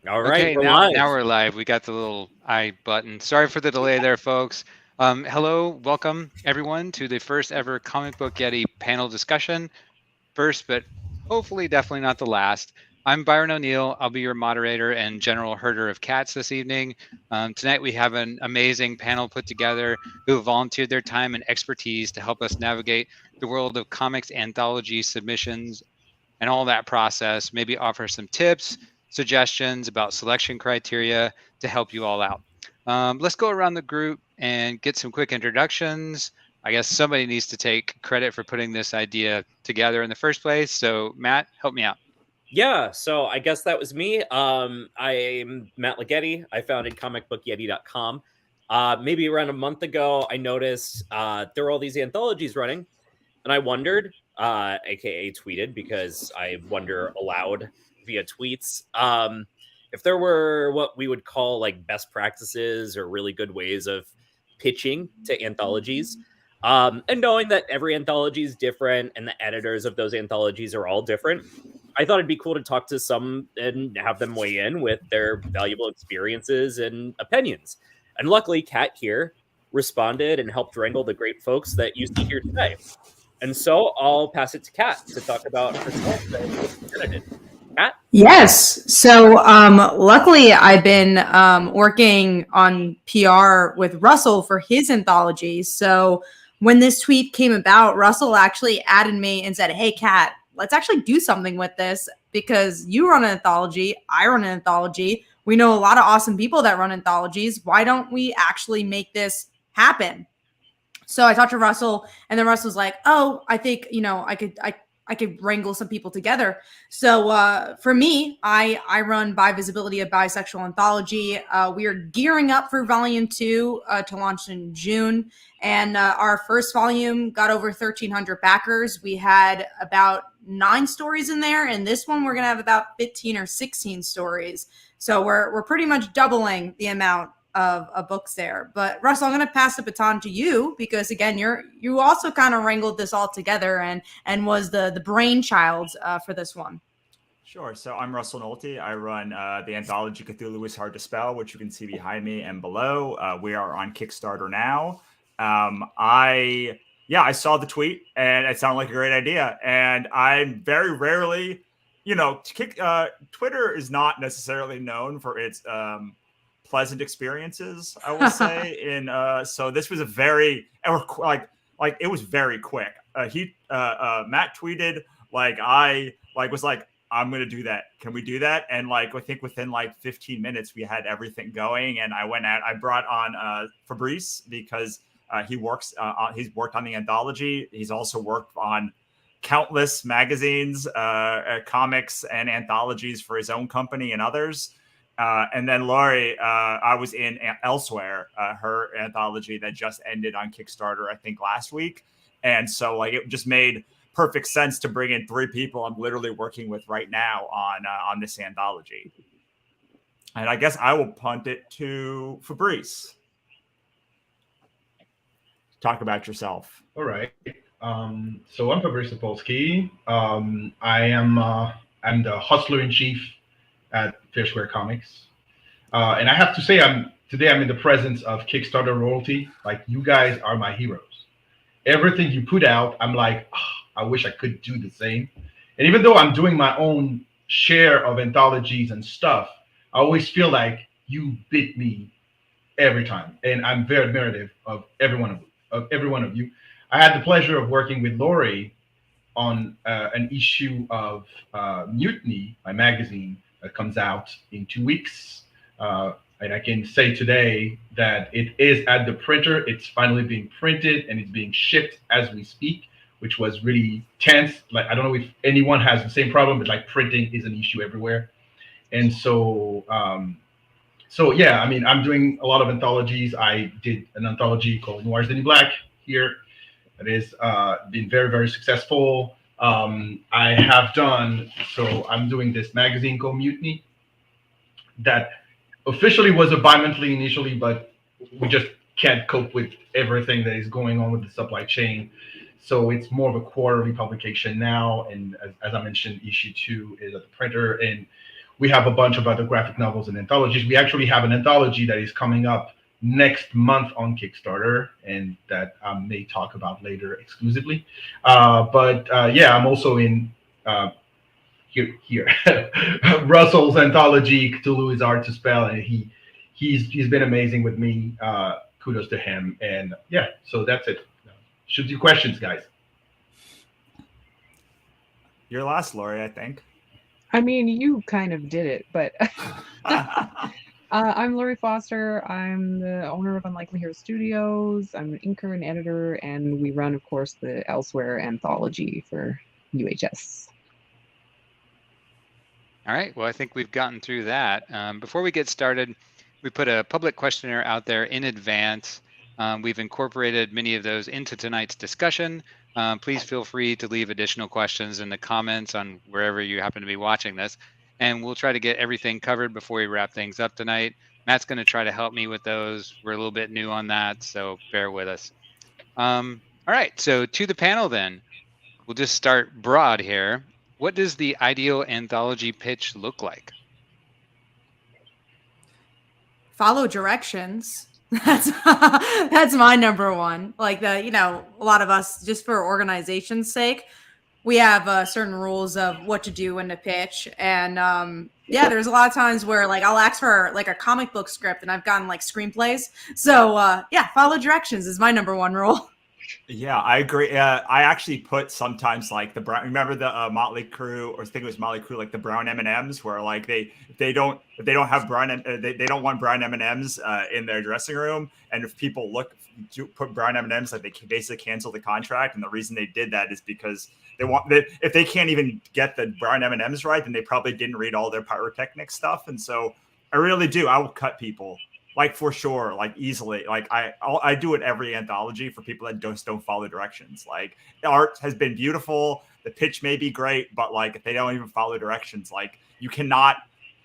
All right, Okay, we're now live. we're live. We got the little I button. Sorry for the delay there, folks. Hello, welcome everyone to the first ever Comic Book Yeti panel discussion. First, but hopefully definitely not the last. I'm Byron O'Neill. I'll be your moderator and general herder of cats this evening. Tonight we have an amazing panel put together who have volunteered their time and expertise to help us navigate the world of comics anthology submissions and all that process, maybe offer some tips, suggestions about selection criteria to help you all out. Let's go around the group and get some quick introductions. I guess somebody needs to take credit for putting this idea together in the first place. So, Matt, help me out. Yeah, so I guess that was me. I'm Matt Ligeti. I founded comicbookyeti.com. Maybe around a month ago, I noticed there were all these anthologies running, and I wondered, aka tweeted, because I wonder aloud via tweets, if there were what we would call like best practices or really good ways of pitching to anthologies. And knowing that every anthology is different and the editors of those anthologies are all different, I thought it'd be cool to talk to some and have them weigh in with their valuable experiences and opinions. And luckily, Kat here responded and helped wrangle the great folks that you see here today. And so I'll pass it to Kat to talk about herself and what she edited. Kat? Yes. So, luckily, I've been working on PR with Russell for his anthology. So, when this tweet came about, Russell actually added me and said, "Hey, Kat, let's actually do something with this because you run an anthology, I run an anthology. We know a lot of awesome people that run anthologies. Why don't we actually make this happen?" So I talked to Russell, and then Russell's like, "Oh, I think I could wrangle some people together." So for me, I run Bi Visibility, a bisexual anthology. We are gearing up for Volume 2 to launch in June, and our first volume got over 1,300 backers. We had about 9 stories in there, and this one we're gonna have about 15 or 16 stories. So we're pretty much doubling the amount of books there. But Russell, I'm going to pass the baton to you because again, you also kind of wrangled this all together and was the brainchild for this one. Sure. So I'm Russell Nolte. I run the anthology Cthulhu is Hard to Spell, which you can see behind me and below. We are on Kickstarter now. I saw the tweet and it sounded like a great idea. And I'm very rarely, Twitter is not necessarily known for its pleasant experiences, I will say. So this was a very it was very quick. Matt tweeted I'm gonna do that. Can we do that? And I think within 15 minutes we had everything going. And I brought on Fabrice because he's worked on the anthology. He's also worked on countless magazines, comics, and anthologies for his own company and others. And then Laurie, I was in Elsewhere, her anthology that just ended on Kickstarter, I think last week. And so it just made perfect sense to bring in 3 people I'm literally working with right now on this anthology. And I guess I will punt it to Fabrice. Talk about yourself. All right. So I'm Fabrice Sapolsky. I'm the hustler in chief at Fishware Comics, and I have to say, today I'm in the presence of Kickstarter royalty. Like, you guys are my heroes. Everything you put out, I'm like, oh, I wish I could do the same. And even though I'm doing my own share of anthologies and stuff, I always feel like you beat me every time, and I'm very admirative of every one of you. I had the pleasure of working with Lori on an issue of Mutiny, my magazine, that comes out in 2 weeks. And I can say today that it is at the printer. It's finally being printed and it's being shipped as we speak, which was really tense. Like, I don't know if anyone has the same problem, but like printing is an issue everywhere. And so yeah, I mean, I'm doing a lot of anthologies. I did an anthology called Noirs Denis Black here that has been very, very successful. I'm doing this magazine called Mutiny that officially was a bi-monthly initially, but we just can't cope with everything that is going on with the supply chain. So it's more of a quarterly publication now. And as I mentioned, issue 2 is at the printer. And We have a bunch of other graphic novels and anthologies. We actually have an anthology that is coming up next month on Kickstarter, and that I may talk about later exclusively. But yeah, I'm also in here. Russell's anthology, Cthulhu is Hard to Spell, and he's been amazing with me. Kudos to him. And yeah, so that's it. Shoot your questions, guys. You're last, Lori, I think. I mean, you kind of did it, but I'm Lori Foster. I'm the owner of Unlikely Hero Studios. I'm an inker and editor, and we run, of course, the Elsewhere anthology for UHS. All right, well, I think we've gotten through that. Before we get started, we put a public questionnaire out there in advance. We've incorporated many of those into tonight's discussion. Please feel free to leave additional questions in the comments on wherever you happen to be watching this, and we'll try to get everything covered before we wrap things up tonight. Matt's going to try to help me with those. We're a little bit new on that, so bear with us. All right, so to the panel then. We'll just start broad here. What does the ideal anthology pitch look like? Follow directions. That's my number one. Like a lot of us, just for organization's sake, we have certain rules of what to do when to pitch. And yeah, there's a lot of times where like I'll ask for like a comic book script and I've gotten like screenplays. So yeah, follow directions is my number one rule. Yeah, I agree. I actually put sometimes like the brown. Remember the Motley Crue, or I think it was Motley Crue, like the brown M&Ms, where like if they don't have brown, they don't want brown M&Ms in their dressing room, and if people put brown M&Ms, like they basically cancel the contract. And the reason they did that is because if they can't even get the brown M&Ms right, then they probably didn't read all their pyrotechnic stuff. And so I really do. I will cut people. Like for sure, like easily. Like I do it every anthology for people that don't follow directions. Like art has been beautiful, the pitch may be great, but like if they don't even follow directions, like you cannot,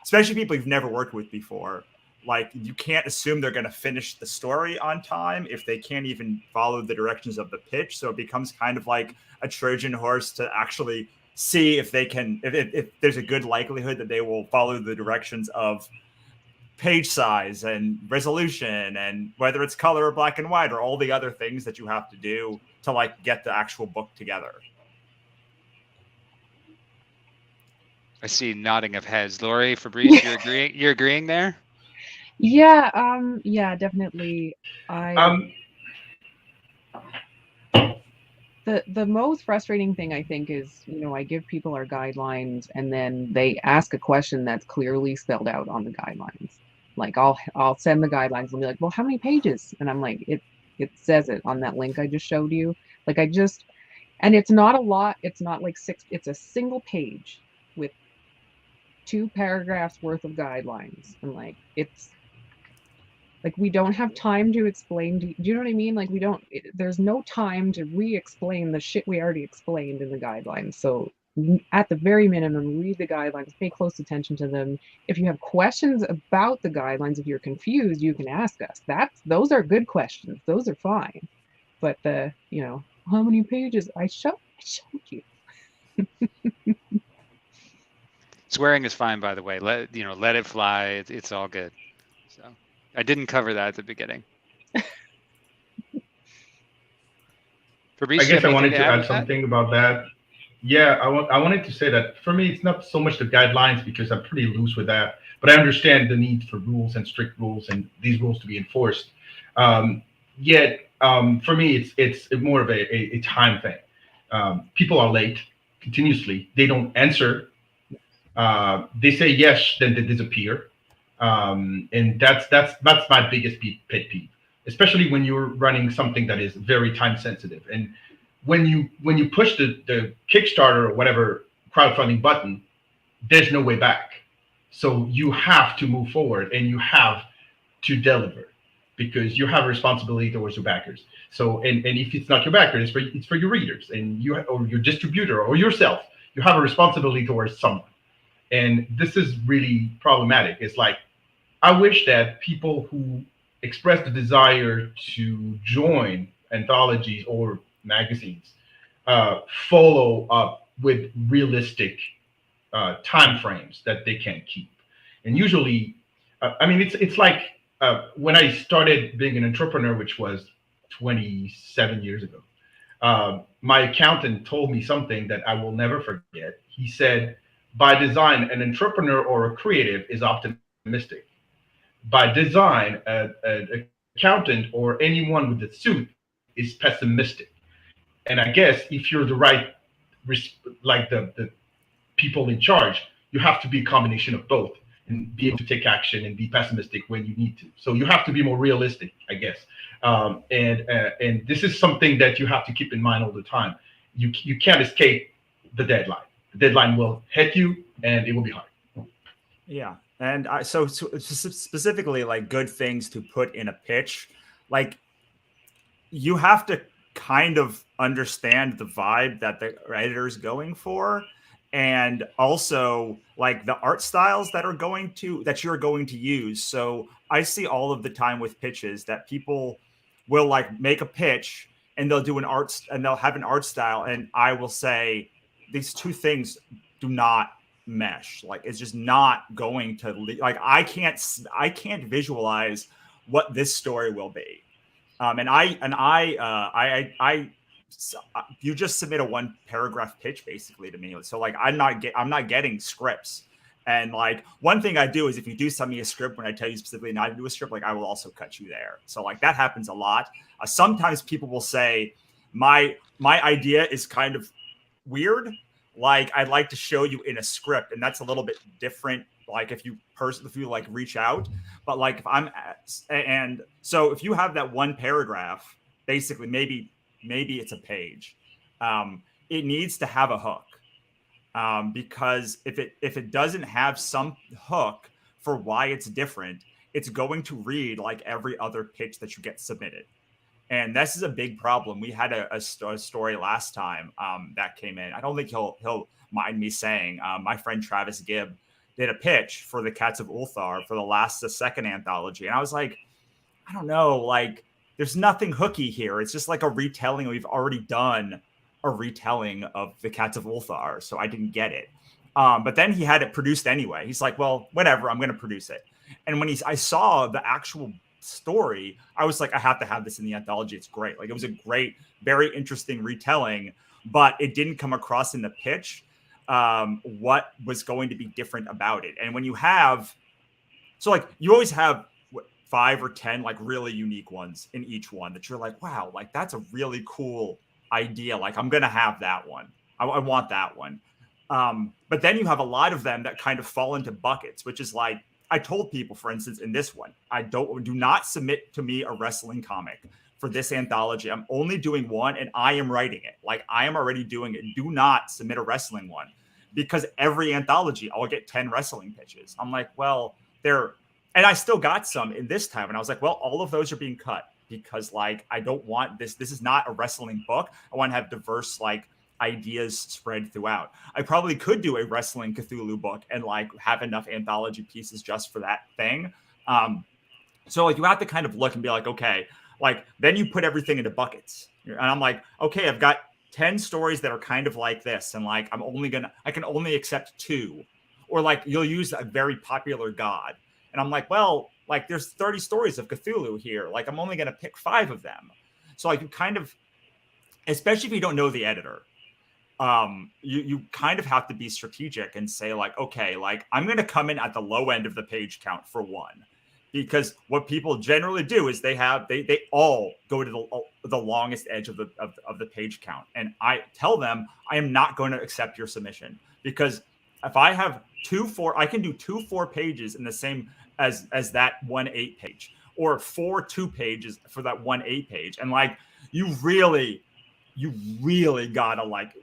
especially people you've never worked with before, like you can't assume they're going to finish the story on time if they can't even follow the directions of the pitch. So it becomes kind of like a Trojan horse to actually see if they can, if there's a good likelihood that they will follow the directions of page size and resolution and whether it's color or black and white or all the other things that you have to do to like get the actual book together. I see nodding of heads. Lori, Fabrice, you're agreeing there? Yeah, yeah, definitely. The most frustrating thing I think is, I give people our guidelines and then they ask a question that's clearly spelled out on the guidelines. Like I'll send the guidelines and be like, well, how many pages? And I'm like, it says it on that link I just showed you. Like and it's not a lot. It's not like 6, it's a single page with 2 paragraphs worth of guidelines. And like, it's like, we don't have time to explain. Do you know what I mean? Like there's no time to re-explain the shit we already explained in the guidelines. So at the very minimum, read the guidelines, pay close attention to them. If you have questions about the guidelines, if you're confused, you can ask us. Those are good questions. Those are fine. But how many pages? I showed you. Swearing is fine, by the way. Let it fly. It's all good. So I didn't cover that at the beginning. Fabrice, I guess I wanted to add that? something about that. Yeah, I wanted to say that for me, it's not so much the guidelines because I'm pretty loose with that, but I understand the need for rules and strict rules and these rules to be enforced. Yet, for me, it's more of a time thing. People are late continuously. They don't answer. They say yes, then they disappear. And that's my biggest pet peeve, especially when you're running something that is very time sensitive. And when you push the Kickstarter or whatever crowdfunding button, there's no way back. So you have to move forward and you have to deliver because you have a responsibility towards your backers. So and if it's not your backer, it's for your readers and or your distributor or yourself. You have a responsibility towards someone. And this is really problematic. It's like, I wish that people who express the desire to join anthologies or magazines follow up with realistic time frames that they can keep. And usually, I mean, it's like when I started being an entrepreneur, which was 27 years ago. My accountant told me something that I will never forget. He said, by design, an entrepreneur or a creative is optimistic. By design, an accountant or anyone with a suit is pessimistic. And I guess if you're the right, like the people in charge, you have to be a combination of both and be able to take action and be pessimistic when you need to. So you have to be more realistic, I guess. And this is something that you have to keep in mind all the time. You can't escape the deadline. The deadline will hit you, and it will be hard. Yeah, and so specifically, like good things to put in a pitch, like you have to kind of understand the vibe that the editor is going for, and also like the art styles that you're going to use. So I see all of the time with pitches that people will like make a pitch and they'll do they'll have an art style, and I will say these two things do not mesh. Like it's just not going to like I can't visualize what this story will be. You just submit a 1-paragraph pitch basically to me. So like I'm not getting scripts. And like one thing I do is if you do send me a script when I tell you specifically not to do a script, like I will also cut you there. So like that happens a lot. Sometimes people will say my idea is kind of weird. Like I'd like to show you in a script, and that's a little bit different. Like if you like reach out, but like so if you have that 1 paragraph, basically maybe it's a page. It needs to have a hook. Because if it doesn't have some hook for why it's different, it's going to read like every other pitch that you get submitted. And this is a big problem. We had a story last time that came in. I don't think he'll mind me saying. My friend Travis Gibb did a pitch for the Cats of Ulthar for the second anthology, and I was like, I don't know, like there's nothing hooky here. It's just like a retelling. We've already done a retelling of the Cats of Ulthar, so I didn't get it. But then he had it produced anyway. He's like, well, whatever, I'm going to produce it. And when I saw the actual story, I was like, I have to have this in the anthology. It's great. Like it was a great, very interesting retelling, but it didn't come across in the pitch what was going to be different about it. And when you have, so like you always have 5 or 10 like really unique ones in each one that you're like, wow, like that's a really cool idea. Like I'm gonna have that one. I want that one. But then you have a lot of them that kind of fall into buckets, which is like I told people, for instance, in this one, do not submit to me a wrestling comic for this anthology. I'm only doing one, and I am writing it. Like I am already doing it. Do not submit a wrestling one, because every anthology I'll get 10 wrestling pitches. I'm like, well, and I still got some in this time, and I was like, well, all of those are being cut. Because like I don't want this is not a wrestling book. I want to have diverse like ideas spread throughout. I probably could do a wrestling Cthulhu book and like have enough anthology pieces just for that thing. So like you have to kind of look and be like, okay, like then you put everything into buckets. And I'm like, okay, I've got 10 stories that are kind of like this, and like I can only accept 2. Or like you'll use a very popular god. And I'm like, well, like there's 30 stories of Cthulhu here. Like I'm only going to pick 5 of them. So like you kind of, especially if you don't know the editor, you kind of have to be strategic and say like, okay, like I'm going to come in at the low end of the page count for 1, because what people generally do is they all go to the longest edge of the page count. And I tell them, I am not going to accept your submission, because if I have I can do 2 4 pages in the same as that 1 8 page, or 4 2 pages for that 1 8 page. And like, you really gotta like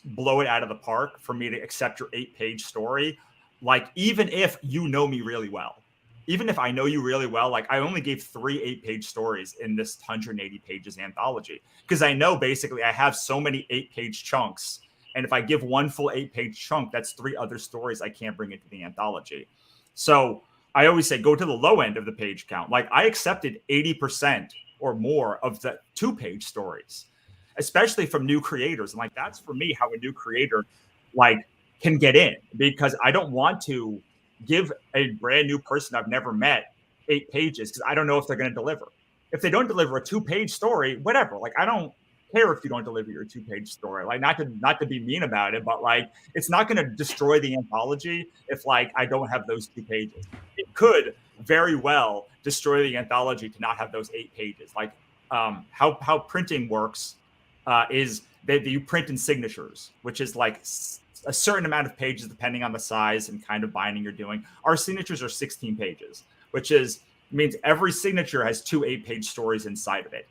blow it out of the park for me to accept your 8-page story. Like, even if you know me really well, even if I know you really well, like I only gave 3 8-page stories in this 180 pages anthology, because I know basically I have so many 8-page chunks. And if I give 1 full 8-page chunk, that's 3 other stories I can't bring into the anthology. So I always say, go to the low end of the page count. Like I accepted 80% or more of the 2-page stories, especially from new creators. And like, that's for me how a new creator like can get in, because I don't want to give a brand new person I've never met 8 pages because I don't know if they're going to deliver. If they don't deliver a 2-page story, whatever. Like, I don't care if you don't deliver your 2-page story. Like, not to be mean about it, but like, it's not going to destroy the anthology if like I don't have those 2 pages. It could very well destroy the anthology to not have those 8 pages. Like, how printing works is that you print in signatures, which is like a certain amount of pages depending on the size and kind of binding you're doing. Our signatures are 16 pages, which means every signature has 2 8-page stories inside of it.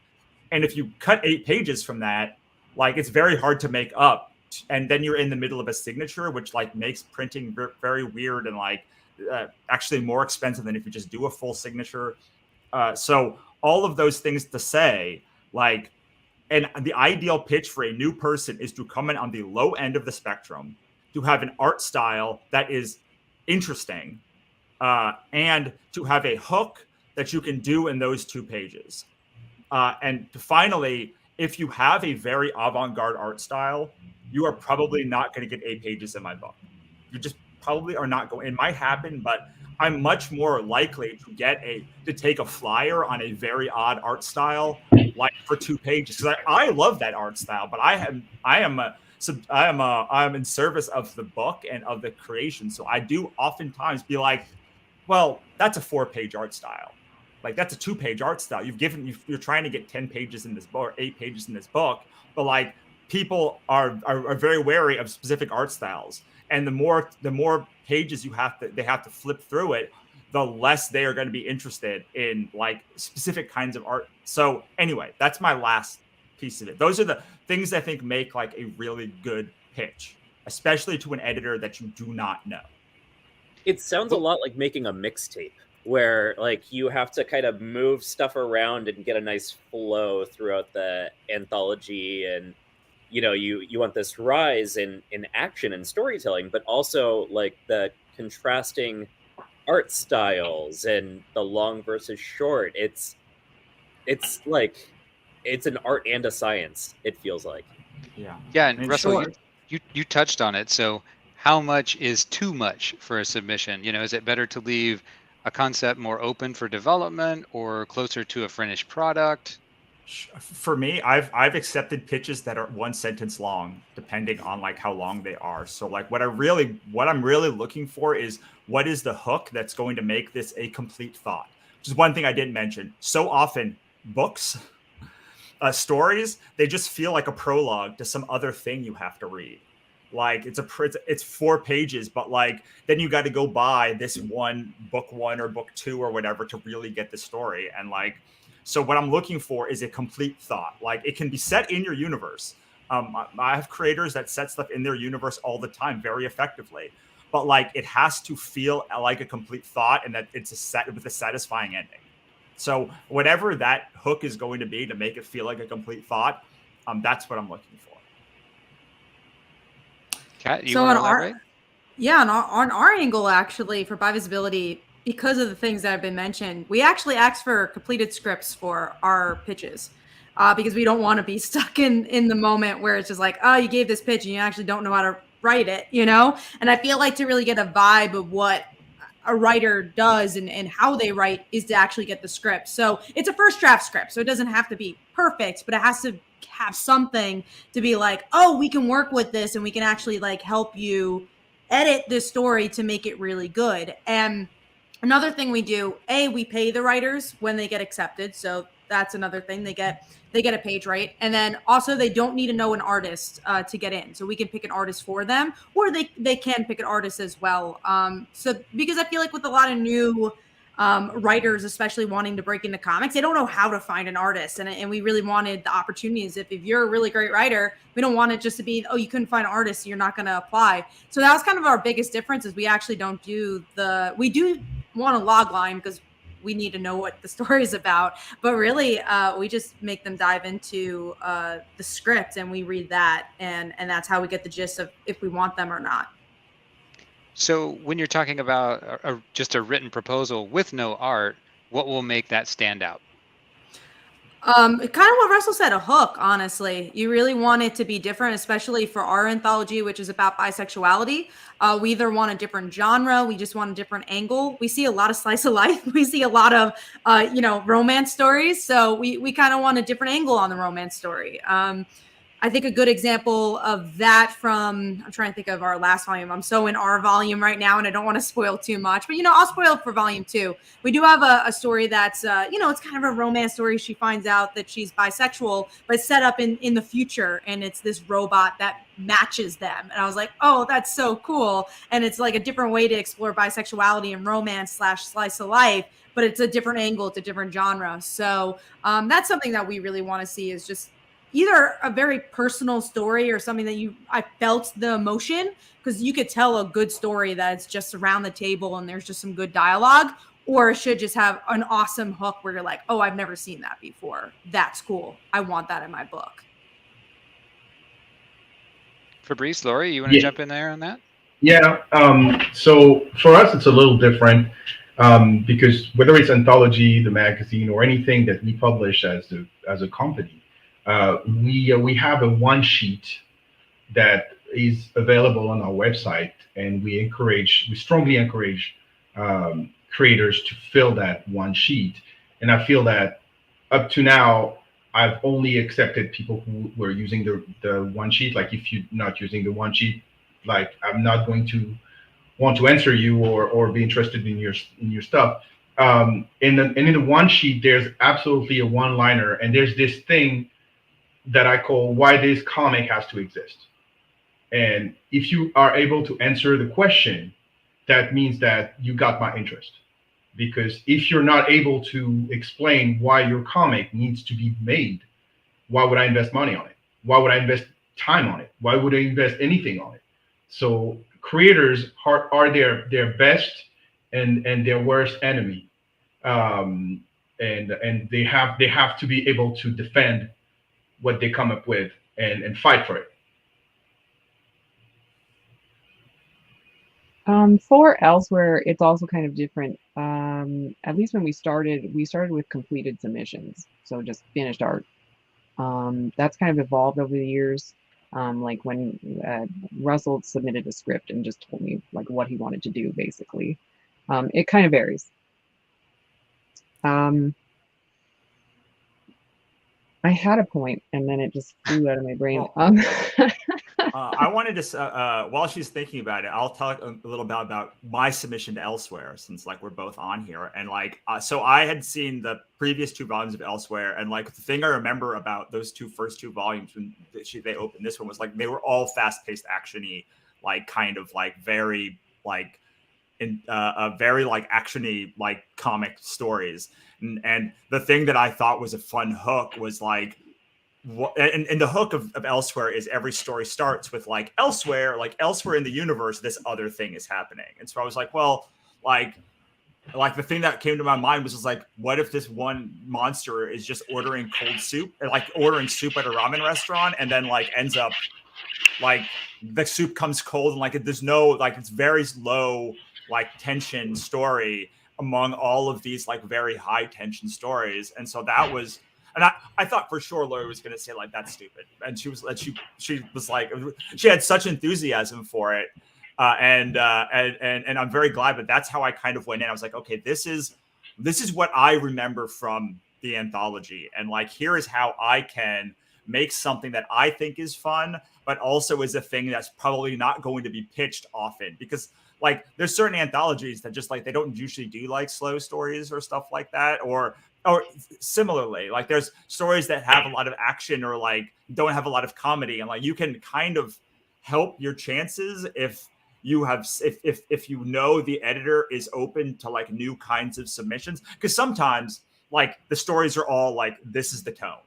And if you cut 8 pages from that, like, it's very hard to make up. And then you're in the middle of a signature, which like makes printing very weird and like actually more expensive than if you just do a full signature. So all of those things to say, like, and the ideal pitch for a new person is to come in on the low end of the spectrum, to have an art style that is interesting, and to have a hook that you can do in those 2 pages. And finally, if you have a very avant-garde art style, you are probably not going to get 8 pages in my book. You just probably are not going. It might happen, but I'm much more likely to take a flyer on a very odd art style, like for 2 pages, because I love that art style, but I'm in service of the book and of the creation. So I do oftentimes be like, well, that's a 4-page art style. Like, that's a 2-page art style. You're trying to get 10 pages in this book, or 8 pages in this book, but like, people are very wary of specific art styles. And the more pages they have to flip through it, the less they are going to be interested in like specific kinds of art. So anyway, that's my last piece of it. Those are the things I think make like a really good pitch, especially to an editor that you do not know. It sounds a lot like making a mixtape, where like you have to kind of move stuff around and get a nice flow throughout the anthology. And you want this rise in action and storytelling, but also like the contrasting art styles and the long versus short. It's like it's an art and a science, it feels like. Yeah. And Russell, sure. you touched on it. So how much is too much for a submission? Is it better to leave a concept more open for development or closer to a finished product? For me, I've accepted pitches that are 1 sentence long, depending on like how long they are. So like what I'm really looking for is, what is the hook that's going to make this a complete thought? Which is one thing I didn't mention. So often books, stories, they just feel like a prologue to some other thing you have to read. Like it's 4 pages, but like then you got to go buy this book 1 or book 2 or whatever to really get the story. And like, so what I'm looking for is a complete thought. Like, it can be set in your universe. I have creators that set stuff in their universe all the time very effectively, but like it has to feel like a complete thought, and that it's with a satisfying ending. So whatever that hook is going to be to make it feel like a complete thought, that's what I'm looking for. Kat, So on our angle, actually, for buy visibility, because of the things that have been mentioned, we actually ask for completed scripts for our pitches, because we don't want to be stuck in the moment where it's just like, oh, you gave this pitch and you actually don't know how to write it, And I feel like to really get a vibe of what a writer does and how they write is to actually get the script. So it's a first draft script, so it doesn't have to be perfect, but it has to have something to be like, oh, we can work with this and we can actually like help you edit this story to make it really good. And another thing we do, we pay the writers when they get accepted. So that's another thing. They get a page, right? And then also they don't need to know an artist to get in. So we can pick an artist for them, or they can pick an artist as well. So because I feel like with a lot of new writers, especially wanting to break into comics, they don't know how to find an artist. And we really wanted the opportunities. If you're a really great writer, we don't want it just to be, oh, you couldn't find an artist, so you're not going to apply. So that was kind of our biggest difference, is we actually don't do we do want a log line because we need to know what the story is about, but really we just make them dive into the script and we read that, and that's how we get the gist of if we want them or not. So when you're talking about just a written proposal with no art, what will make that stand out? Kind of what Russell said, a hook, honestly. You really want it to be different, especially for our anthology, which is about bisexuality. We either want a different genre, we just want a different angle. We see a lot of slice of life. We see a lot of, romance stories. So we kind of want a different angle on the romance story. I think a good example of that I'm trying to think of our last volume. I'm so in our volume right now and I don't want to spoil too much, but I'll spoil it for volume 2. We do have a story that's, it's kind of a romance story. She finds out that she's bisexual, but set up in the future. And it's this robot that matches them. And I was like, oh, that's so cool. And it's like a different way to explore bisexuality and romance / slice of life, but it's a different angle. It's a different genre. So that's something that we really want to see, is just either a very personal story or something that I felt the emotion, because you could tell a good story that it's just around the table and there's just some good dialogue, or it should just have an awesome hook where you're like, oh, I've never seen that before. That's cool. I want that in my book. Fabrice, Laurie, you want to jump in there on that? Yeah. So for us, it's a little different because whether it's Anthology, the magazine, or anything that we publish as a company, we have a one sheet that is available on our website, and we strongly encourage creators to fill that one sheet. And I feel that up to now, I've only accepted people who were using the one sheet. Like, if you're not using the one sheet, like, I'm not going to want to answer you or be interested in your stuff. In the one sheet, there's absolutely a one-liner, and there's this thing that I call why this comic has to exist. And if you are able to answer the question, that means that you got my interest. Because if you're not able to explain why your comic needs to be made, why would I invest money on it? Why would I invest time on it? Why would I invest anything on it? So creators are their best and their worst enemy. And they have to be able to defend what they come up with and fight for it. For Elsewhere, it's also kind of different. At least when we started with completed submissions, so just finished art. That's kind of evolved over the years. Like when Russell submitted a script and just told me like what he wanted to do, basically. It kind of varies. I had a point and then it just flew out of my brain. I wanted to, while she's thinking about it, I'll talk a little bit about my submission to Elsewhere, since like we're both on here. And like, so I had seen the previous 2 volumes of Elsewhere, and like the thing I remember about those first two volumes when they opened this one was like they were all fast-paced, action-y, like kind of like very like very like action-y like comic stories. And the thing that I thought was a fun hook was like, and the hook of Elsewhere is every story starts with like elsewhere in the universe, this other thing is happening. And so I was like, well, like the thing that came to my mind was just like, what if this one monster is just ordering cold soup, or like ordering soup at a ramen restaurant, and then like ends up like the soup comes cold, and like there's no, like, it's very low like tension story among all of these like very high tension stories. And so that was, and I thought for sure Laurie was going to say like, that's stupid. And she was like, she had such enthusiasm for it. And I'm very glad, but that's how I kind of went in. I was like, okay, this is what I remember from the anthology. And like, here is how I can make something that I think is fun, but also is a thing that's probably not going to be pitched often, because like there's certain anthologies that just like, they don't usually do like slow stories or stuff like that, or similarly, like there's stories that have a lot of action or like don't have a lot of comedy, and like you can kind of help your chances if you have if you know the editor is open to like new kinds of submissions, because sometimes like the stories are all like, this is the tone.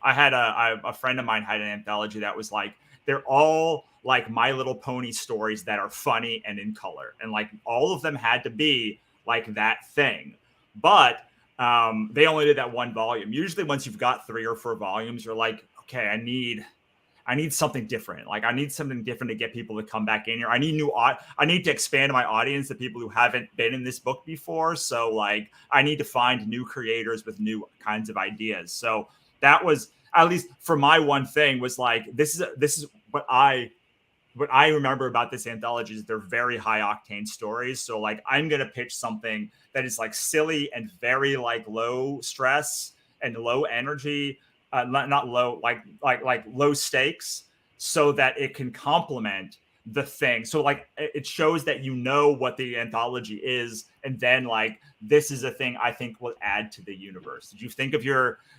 I had a friend of mine had an anthology that was like, they're all like My Little Pony stories that are funny and in color, and like all of them had to be like that thing. But they only did that 1 volume. Usually once you've got 3 or 4 volumes, you're like, okay, I need something different. Like I need something different to get people to come back in here. I need to expand my audience to people who haven't been in this book before. So like I need to find new creators with new kinds of ideas. So that was, at least for my one thing, was like, this is what I remember about this anthology is they're very high octane stories. So like, I'm going to pitch something that is like silly and very like low stress and low energy, not low, like low stakes, so that it can complement the thing. So like, it shows that you know what the anthology is, and then like, this is a thing I think will add to the universe. Did you think of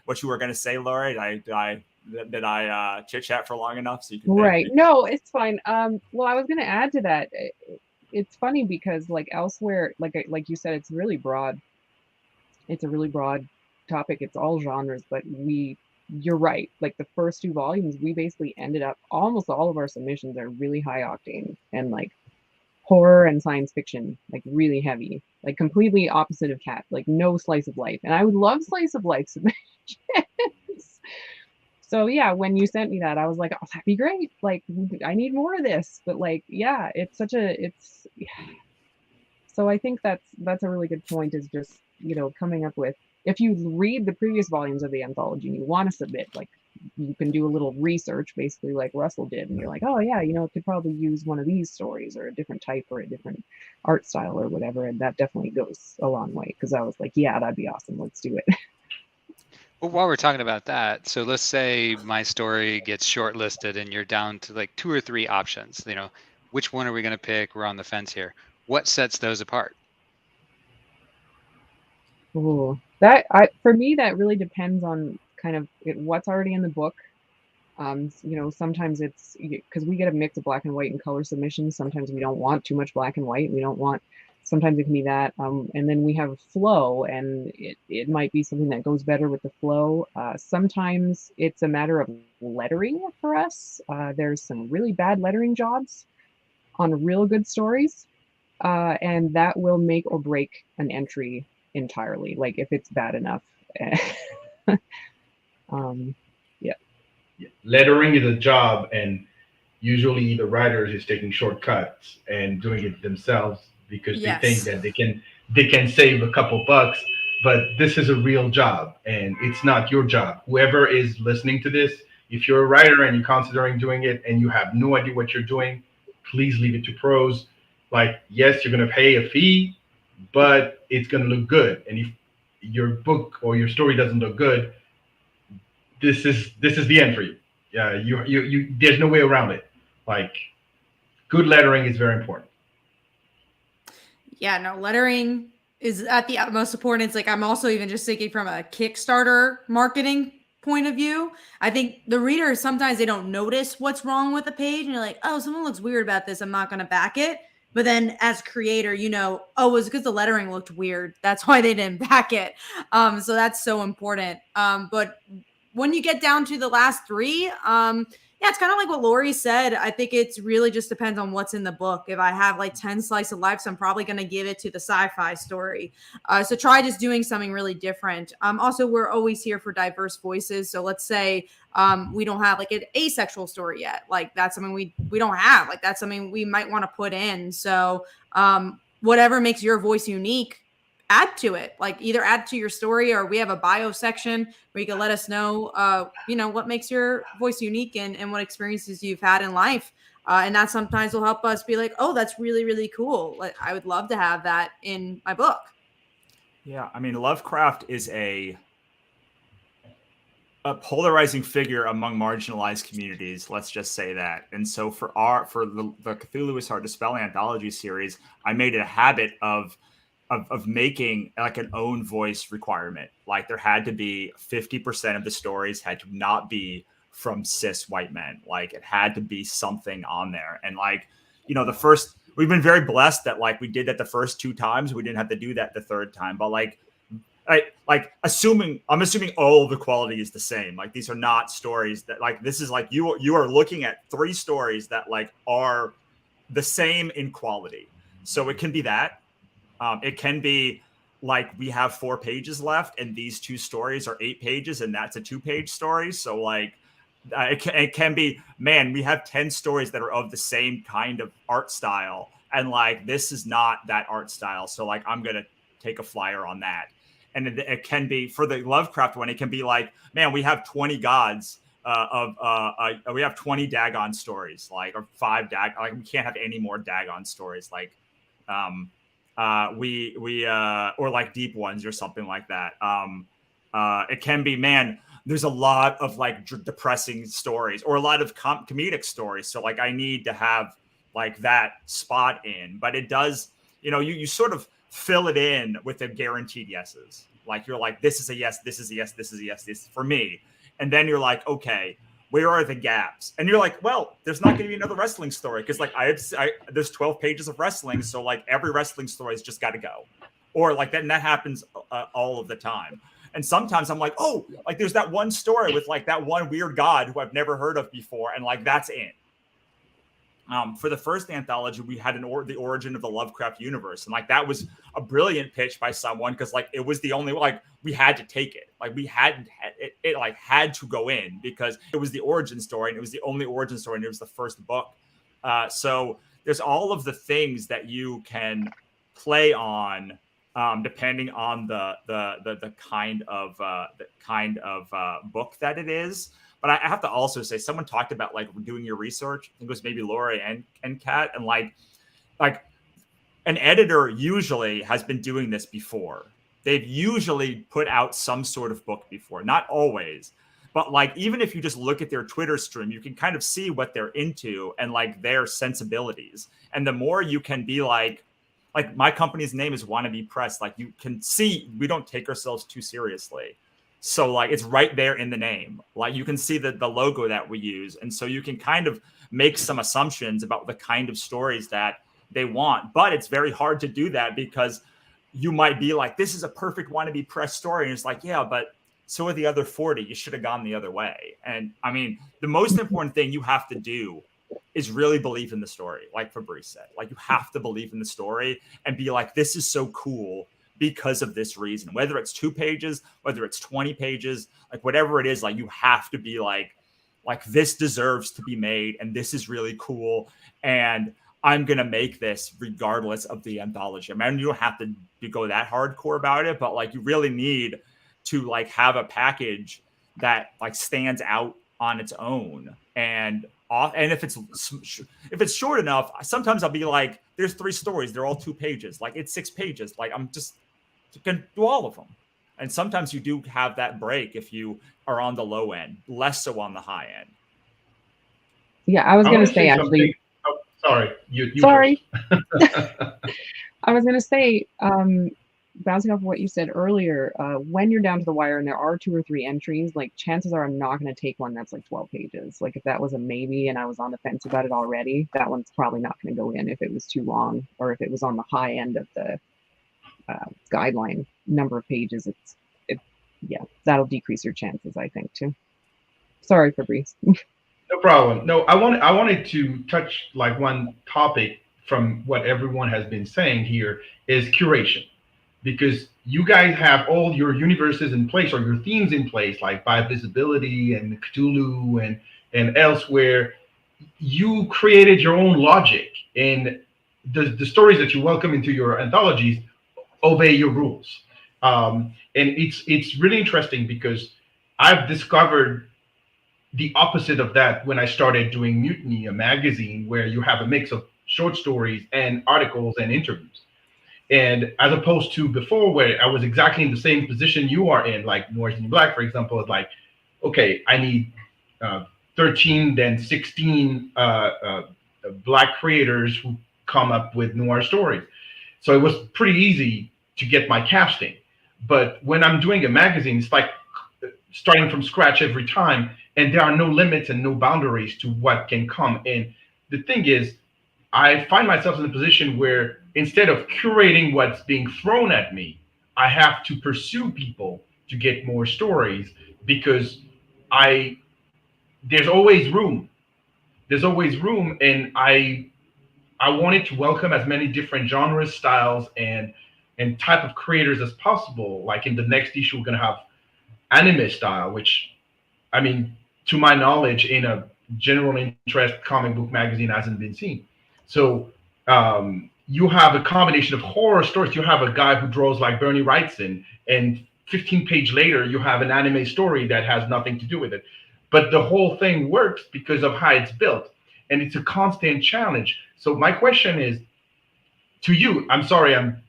what you were going to say, Lori? Did I chit chat for long enough so you can Right. No, it's fine. Well, I was going to add to that. It's funny because like elsewhere, like you said, it's really broad. It's a really broad topic. It's all genres, but you're right. Like the first 2 volumes, we basically ended up, almost all of our submissions are really high octane and like horror and science fiction, like really heavy, like completely opposite of Cat, like no slice of life. And I would love slice of life submissions. So yeah, when you sent me that, I was like, oh, that'd be great. Like, I need more of this. But like, yeah, so I think that's a really good point, is just, coming up with, if you read the previous volumes of the anthology and you want to submit, like, you can do a little research, basically like Russell did, and you're like, oh yeah, it could probably use one of these stories or a different type or a different art style or whatever. And that definitely goes a long way, because I was like, yeah, that'd be awesome. Let's do it. Well, while we're talking about that, so let's say my story gets shortlisted and you're down to like 2 or 3 options. Which one are we going to pick? We're on the fence here. What sets those apart? Oh, for me, that really depends on kind of what's already in the book. Sometimes it's because we get a mix of black and white and color submissions. Sometimes we don't want too much black and white. Sometimes it can be that. And then we have flow, and it might be something that goes better with the flow. Sometimes it's a matter of lettering for us. There's some really bad lettering jobs on real good stories. And that will make or break an entry entirely, like if it's bad enough. Lettering is a job, and usually the writers is taking shortcuts and doing it themselves because they think that they can save a couple bucks. But this is a real job, and it's not your job. Whoever is listening to this, if you're a writer and you're considering doing it and you have no idea what you're doing, please leave it to pros. Like, yes, you're going to pay a fee, but it's going to look good. And if your book or your story doesn't look good, this is the end for you. Yeah, you there's no way around it. Like, good lettering is very important. Yeah, no, lettering is at the utmost importance. Like, I'm also even just thinking from a Kickstarter marketing point of view. I think the readers, sometimes they don't notice what's wrong with the page, and you're like, oh, someone looks weird about this, I'm not going to back it. But then as creator, oh, it was because the lettering looked weird, that's why they didn't back it. So that's so important. But when you get down to the last 3, yeah, it's kind of like what Lori said. I think it's really just depends on what's in the book. If I have like 10 slice of life, I'm probably going to give it to the sci-fi story. So try just doing something really different. Also, we're always here for diverse voices. So let's say we don't have like an asexual story yet. Like, that's something we don't have. Like, that's something we might want to put in. So whatever makes your voice unique, add to it. Like, either add to your story, or we have a bio section where you can let us know, what makes your voice unique and what experiences you've had in life. And that sometimes will help us be like, oh, that's really, really cool. Like, I would love to have that in my book. Yeah. I mean, Lovecraft is a polarizing figure among marginalized communities. Let's just say that. And so for the Cthulhu is Hard to Spell anthology series, I made it a habit of making like an own voice requirement. Like, there had to be 50% of the stories had to not be from cis white men. Like, it had to be something on there. And like, we've been very blessed that like we did that the first 2 times. We didn't have to do that the 3rd time. But I'm assuming all the quality is the same. Like, these are not stories that like, this is like, you are looking at 3 stories that like are the same in quality. So it can be that. It can be like, we have 4 pages left and these 2 stories are 8 pages and that's a 2-page story. So like, it can be, man, we have 10 stories that are of the same kind of art style. And like, this is not that art style. So like, I'm going to take a flyer on that. and it can be for the Lovecraft one. It can be like, man, we have 20 gods we have 20 Dagon stories, like, or 5 like we can't have any more Dagon stories, like or like deep ones or something like that. It can be, man, there's a lot of like depressing stories or a lot of comedic stories, so like I need to have like that spot in, but it does, you sort of fill it in with the guaranteed yeses. Like you're like, this is a yes, this is a yes, this is a yes, this for me. And then you're like, okay, where are the gaps? And you're like, well, there's not going to be another wrestling story because like there's 12 pages of wrestling, so like every wrestling story has just got to go, or like that. And that happens all of the time. And sometimes I'm like, oh, like there's that one story with like that one weird god who I've never heard of before, and like that's in. For the first anthology, we had the origin of the Lovecraft universe, and like that was a brilliant pitch by someone because like it was the only, like we had to take it, like we hadn't it like had to go in because it was the origin story and it was the only origin story and it was the first book. So there's all of the things that you can play on depending on the kind of book that it is. But I have to also say, someone talked about like doing your research. I think it was maybe Laura and Kat, and like an editor usually has been doing this before. They've usually put out some sort of book before, not always, but like even if you just look at their Twitter stream, you can kind of see what they're into and like their sensibilities. And the more you can be like my company's name is Wannabe Press. Like you can see, we don't take ourselves too seriously. So like it's right there in the name. Like you can see the logo that we use. And so you can kind of make some assumptions about the kind of stories that they want. But it's very hard to do that because you might be like, this is a perfect Wannabe Press story. And it's like, yeah, but so are the other 40. You should have gone the other way. And I mean, the most important thing you have to do is really believe in the story. Like Fabrice said, like you have to believe in the story and be like, this is so cool because of this reason, whether it's 2 pages, whether it's 20 pages, like whatever it is, like you have to be like this deserves to be made. And this is really cool. And I'm going to make this regardless of the anthology. I mean, you don't have to go that hardcore about it, but like you really need to like have a package that like stands out on its own. And if it's short enough, sometimes I'll be like, there's 3 stories. They're all 2 pages. Like it's 6 pages. Like I'm just can do all of them. And sometimes you do have that break if you are on the low end, less so on the high end. Yeah, I was going to say actually. Oh, sorry, you sorry. I was going to say, bouncing off of what you said earlier, when you're down to the wire and there are 2 or 3 entries, like chances are I'm not going to take one that's like 12 pages. Like if that was a maybe and I was on the fence about it already, that one's probably not going to go in if it was too long or if it was on the high end of the guideline number of pages. Yeah, that'll decrease your chances, I think, too. Sorry, Fabrice. No problem. No, I wanted to touch like one topic from what everyone has been saying here is curation, because you guys have all your universes in place or your themes in place, like by visibility and Cthulhu and elsewhere. You created your own logic, and the stories that you welcome into your anthologies obey your rules. And it's really interesting because I've discovered the opposite of that when I started doing Mutiny, a magazine where you have a mix of short stories and articles and interviews. And as opposed to before, where I was exactly in the same position you are in, like Noir in Black, for example, it's like, okay, I need 13, then 16 Black creators who come up with noir stories. So it was pretty easy to get my casting. But when I'm doing a magazine, it's like starting from scratch every time, and there are no limits and no boundaries to what can come. And the thing is, I find myself in a position where instead of curating what's being thrown at me, I have to pursue people to get more stories because there's always room. There's always room, and I wanted to welcome as many different genres, styles, and type of creators as possible. Like in the next issue, we're gonna have anime style, which, I mean, to my knowledge, in a general interest comic book magazine hasn't been seen. So you have a combination of horror stories. You have a guy who draws like Bernie Wrightson, and 15 page later, you have an anime story that has nothing to do with it. But the whole thing works because of how it's built, and it's a constant challenge. So my question is to you. I'm sorry, I'm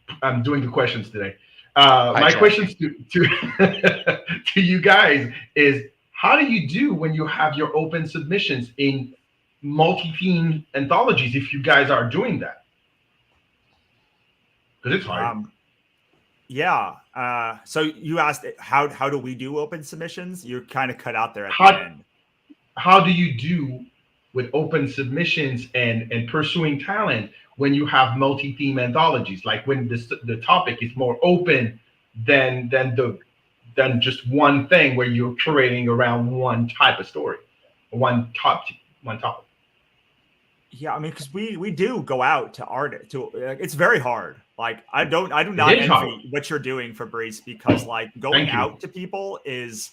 doing the questions today. My questions to to you guys is, how do you do when you have your open submissions in multi-theme anthologies if you guys are doing that? Because it's hard. Yeah. So you asked how do we do open submissions? You're kind of cut out there at the end. How do you do with open submissions and pursuing talent when you have multi-theme anthologies? Like when the topic is more open than just one thing where you're curating around one type of story, one topic. Yeah, I mean, because we do go out to art to. It's very hard. Like I do not envy what you're doing, Fabrice, because like going out to people is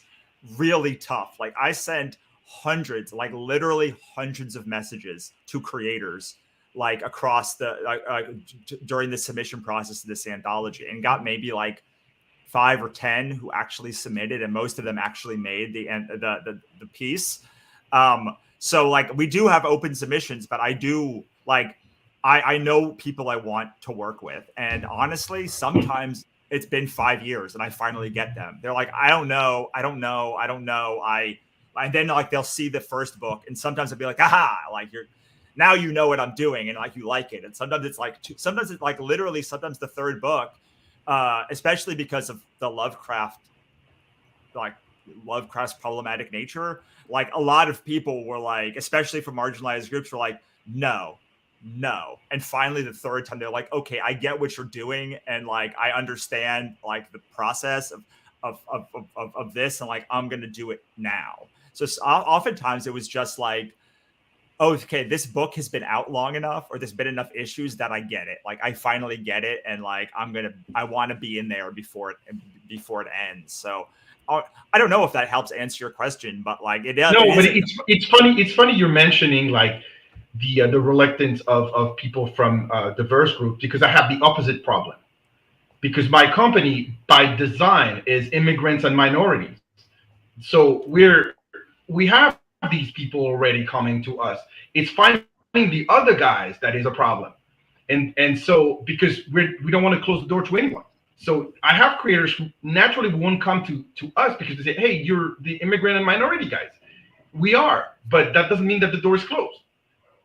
really tough. Like I sent hundreds, like literally hundreds of messages to creators, like across the during the submission process of this anthology, and got maybe like 5 or 10 who actually submitted, and most of them actually made the piece. So like we do have open submissions, but I do like I know people I want to work with, and honestly, sometimes it's been 5 years and I finally get them. They're like, I don't know. And then like they'll see the first book, and sometimes I'll be like, aha, like now you know what I'm doing, and like you like it. And sometimes it's like literally sometimes the third book, especially because of the Lovecraft's problematic nature. Like a lot of people were like, especially from marginalized groups, were like, no. And finally the third time they're like, okay, I get what you're doing, and like I understand like the process of this, and like I'm gonna do it now. So oftentimes it was just like, oh, okay, this book has been out long enough, or there's been enough issues that I get it. Like I finally get it, and like I want to be in there before it ends. So I don't know if that helps answer your question, but like it does. No, but it's funny. It's funny you're mentioning like the reluctance of people from diverse groups, because I have the opposite problem. Because my company by design is immigrants and minorities, so we have these people already coming to us. It's finding the other guys that is a problem, and so because we don't want to close the door to anyone. So I have creators who naturally won't come to us because they say, hey, you're the immigrant and minority guys. We are, but that doesn't mean that the door is closed.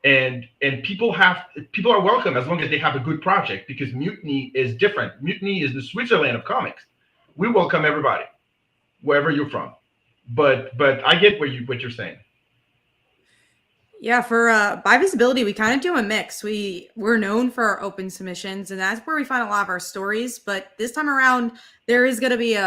And people are welcome as long as they have a good project, because Mutiny is different. Mutiny is the Switzerland of comics. We welcome everybody, wherever you're from. But I get what you're saying. Yeah, for by visibility, we kind of do a mix. We're known for our open submissions, and that's where we find a lot of our stories. But this time around, there is going to be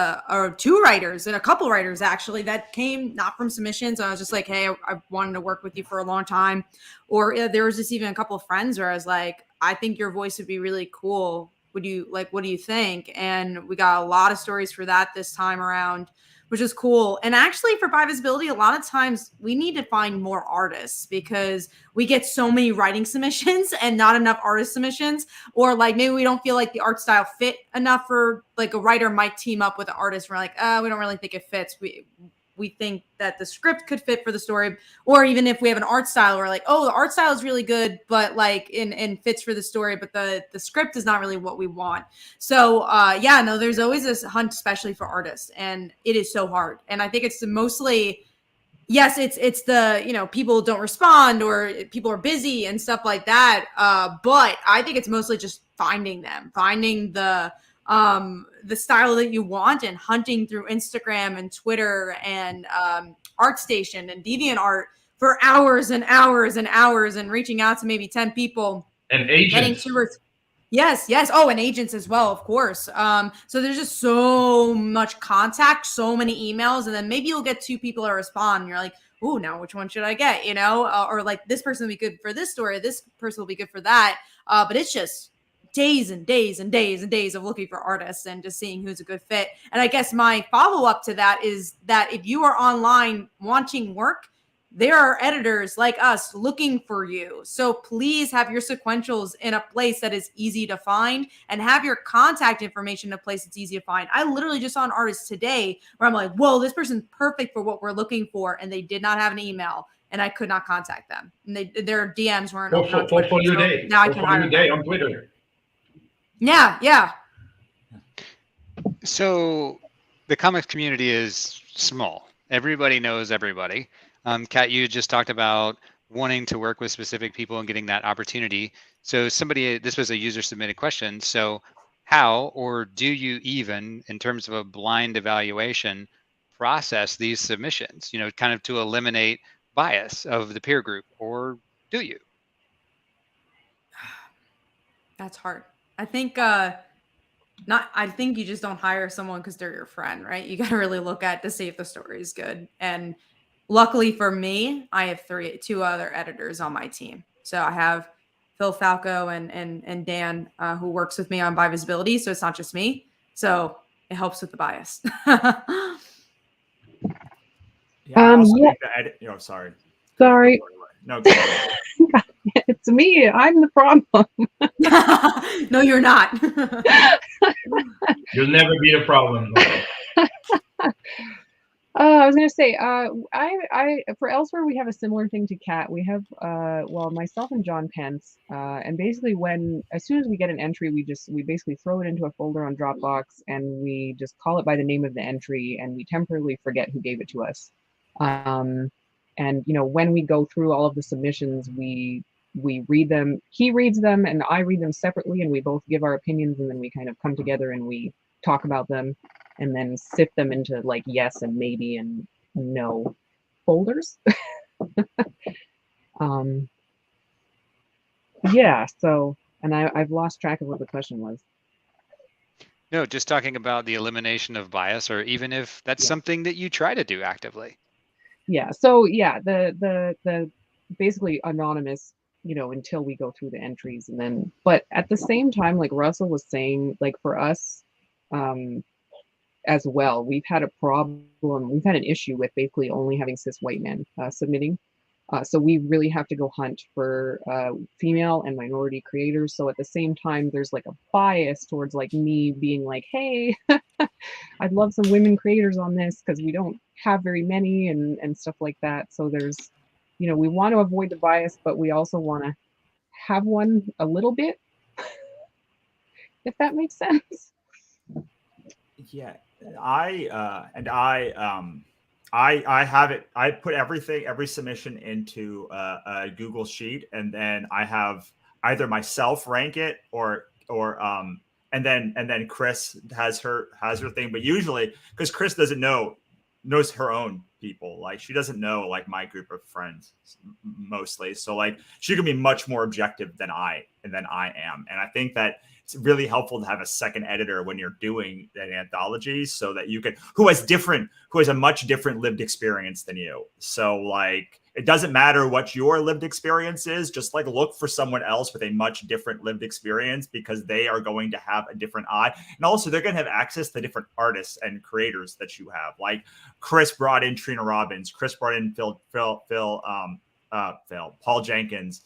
two writers and a couple writers actually that came not from submissions. I was just like, hey, I wanted to work with you for a long time. Or there was just even a couple of friends where I was like, I think your voice would be really cool. What do you think? And we got a lot of stories for that this time around, which is cool. And actually for By Visibility, a lot of times we need to find more artists because we get so many writing submissions and not enough artist submissions, or like maybe we don't feel like the art style fit enough for like a writer might team up with an artist. We're like, we don't really think it fits. We think that the script could fit for the story, or even if we have an art style, we're like, oh, the art style is really good, but like and fits for the story, but the script is not really what we want. So there's always this hunt, especially for artists, and it is so hard. And I think it's mostly, yes, it's the, people don't respond or people are busy and stuff like that. But I think it's mostly just finding the style that you want and hunting through Instagram and Twitter and ArtStation and DeviantArt for hours and hours and hours and reaching out to maybe 10 people. And agents. Yes. Oh, and agents as well, of course. So there's just so much contact, so many emails, and then maybe you'll get 2 people to respond and you're like, oh, now which one should I get? Or like this person will be good for this story. This person will be good for that. But it's just days and days and days and days of looking for artists and just seeing who's a good fit. And I guess my follow-up to that is that if you are online wanting work, there are editors like us looking for you. So please have your sequentials in a place that is easy to find, and have your contact information in a place that's easy to find. I literally just saw an artist today where I'm like, whoa, this person's perfect for what we're looking for. And they did not have an email, and I could not contact them. And their DMs weren't open on Twitter. Portfolio So Day. now I can hire Portfolio Day them. on Twitter. Yeah. So the comics community is small. Everybody knows everybody. Kat, you just talked about wanting to work with specific people and getting that opportunity. So this was a user submitted question. So how, or do you even, in terms of a blind evaluation, process these submissions, kind of to eliminate bias of the peer group, or do you? That's hard. I think I think you just don't hire someone because they're your friend, right? You got to really look at to see if the story is good. And luckily for me, I have two other editors on my team. So I have Phil Falco and Dan who works with me on By Visibility. So it's not just me. So it helps with the bias. I also Yeah. think that sorry. Sorry. No, go ahead. It's me. I'm the problem. No, you're not. You'll never be a problem. I was gonna say, I for Elsewhere we have a similar thing to Kat. We have myself and John Pence, and basically as soon as we get an entry, we basically throw it into a folder on Dropbox, and we just call it by the name of the entry, and we temporarily forget who gave it to us. And when we go through all of the submissions, we read them. He reads them, and I read them separately, and we both give our opinions, and then we kind of come together and we talk about them, and then sift them into like yes and maybe and no folders. Yeah. So, and I've lost track of what the question was. No, just talking about the elimination of bias, or even if that's something that you try to do actively. Yeah. So yeah, the basically anonymous, until we go through the entries, and then, but at the same time, like Russell was saying, like for us, as well, we've had an issue with basically only having cis white men submitting. So we really have to go hunt for female and minority creators. So at the same time, there's like a bias towards like me being like, hey, I'd love some women creators on this because we don't have very many and stuff like that. So there's, we want to avoid the bias, but we also want to have one a little bit, if that makes sense. Yeah, I have it. I put every submission into a Google sheet, and then I have either myself rank it or and then Chris has her thing. But usually, because Chris knows her own people, like she doesn't know like my group of friends mostly. So like she can be much more objective than I am, and I think that it's really helpful to have a second editor when you're doing an anthology, so that you can who has a much different lived experience than you. So like it doesn't matter what your lived experience is, just like look for someone else with a much different lived experience, because they are going to have a different eye, and also they're going to have access to different artists and creators that you have. Like Chris brought in Trina Robbins, Chris brought in Phil, Paul Jenkins.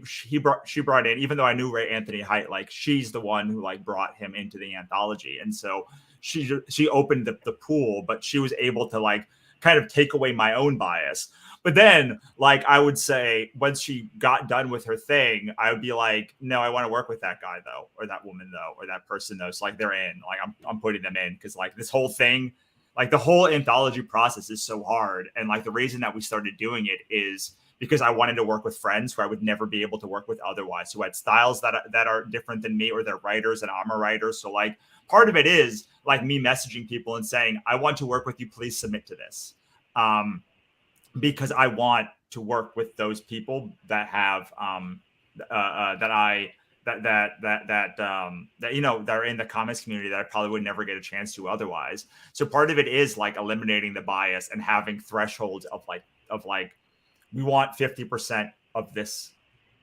She brought in, even though I knew Ray Anthony Height, like she's the one who like brought him into the anthology, and so she opened the pool, but she was able to like kind of take away my own bias. But then, like I would say, once she got done with her thing, I would be like, no, I want to work with that guy though, or that woman though, or that person though. So like they're in, like I'm putting them in, because like this whole thing, like the whole anthology process is so hard, and like the reason that we started doing it is because I wanted to work with friends who I would never be able to work with otherwise, who had styles that are different than me, or they're writers and I'm a writer. So like part of it is like me messaging people and saying, I want to work with you, please submit to this. Because I want to work with those people that have that are in the comics community that I probably would never get a chance to otherwise. So part of it is like eliminating the bias and having thresholds of like we want 50% of this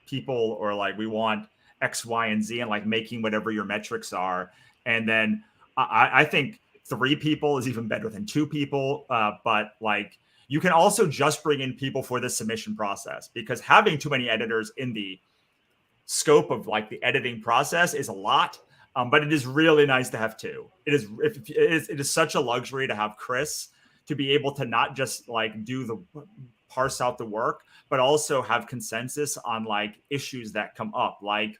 people, or like we want X, Y, and Z, and like making whatever your metrics are. And then I think 3 people is even better than 2 people. But like You can also just bring in people for the submission process, because having too many editors in the scope of like the editing process is a lot. But it is really nice to have two. It is such a luxury to have Chris to be able to not just like parse out the work, but also have consensus on like issues that come up. Like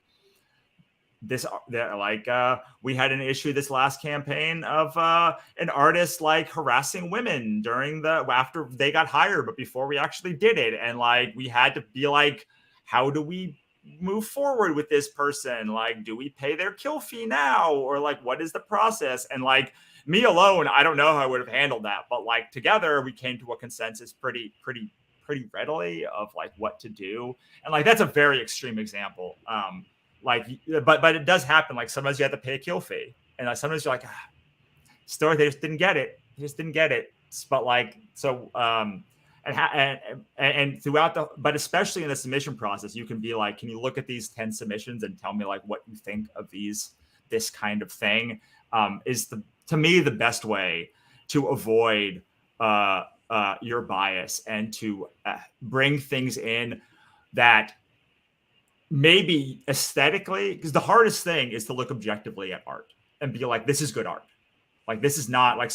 we had an issue this last campaign of an artist like harassing women after they got hired, but before we actually did it. And like, we had to be like, how do we move forward with this person? Like, do we pay their kill fee now? Or like, what is the process? And like, me alone, I don't know how I would have handled that, but like together we came to a consensus pretty readily of like what to do. And like, that's a very extreme example. But it does happen. Like sometimes you have to pay a kill fee, and like sometimes you're like, story, they just didn't get it. But like, so, and throughout but especially in the submission process, you can be like, can you look at these 10 submissions and tell me like what you think of this kind of thing? Is to me the best way to avoid your bias and to bring things in that maybe aesthetically, because the hardest thing is to look objectively at art and be like, this is good art. Like, this is not like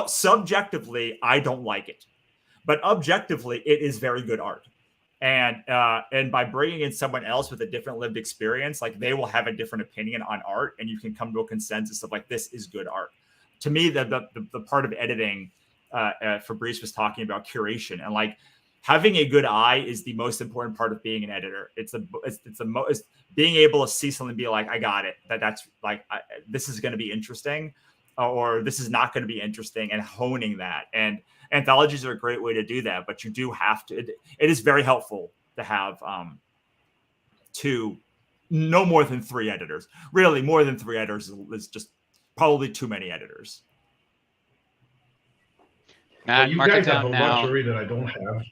subjectively, I don't like it, but objectively, it is very good art. And by bringing in someone else with a different lived experience, like they will have a different opinion on art, and you can come to a consensus of like, this is good art. To me, the part of editing, Fabrice was talking about curation, and like having a good eye is the most important part of being an editor. It's being able to see something and be like, I got it. That's like, this is going to be interesting, or this is not going to be interesting, and honing that. And anthologies are a great way to do that, but you do have to. It is very helpful to have no more than 3 editors. Really, more than 3 editors is just probably too many editors. Matt, you mark guys it down have a now. luxury that I don't have.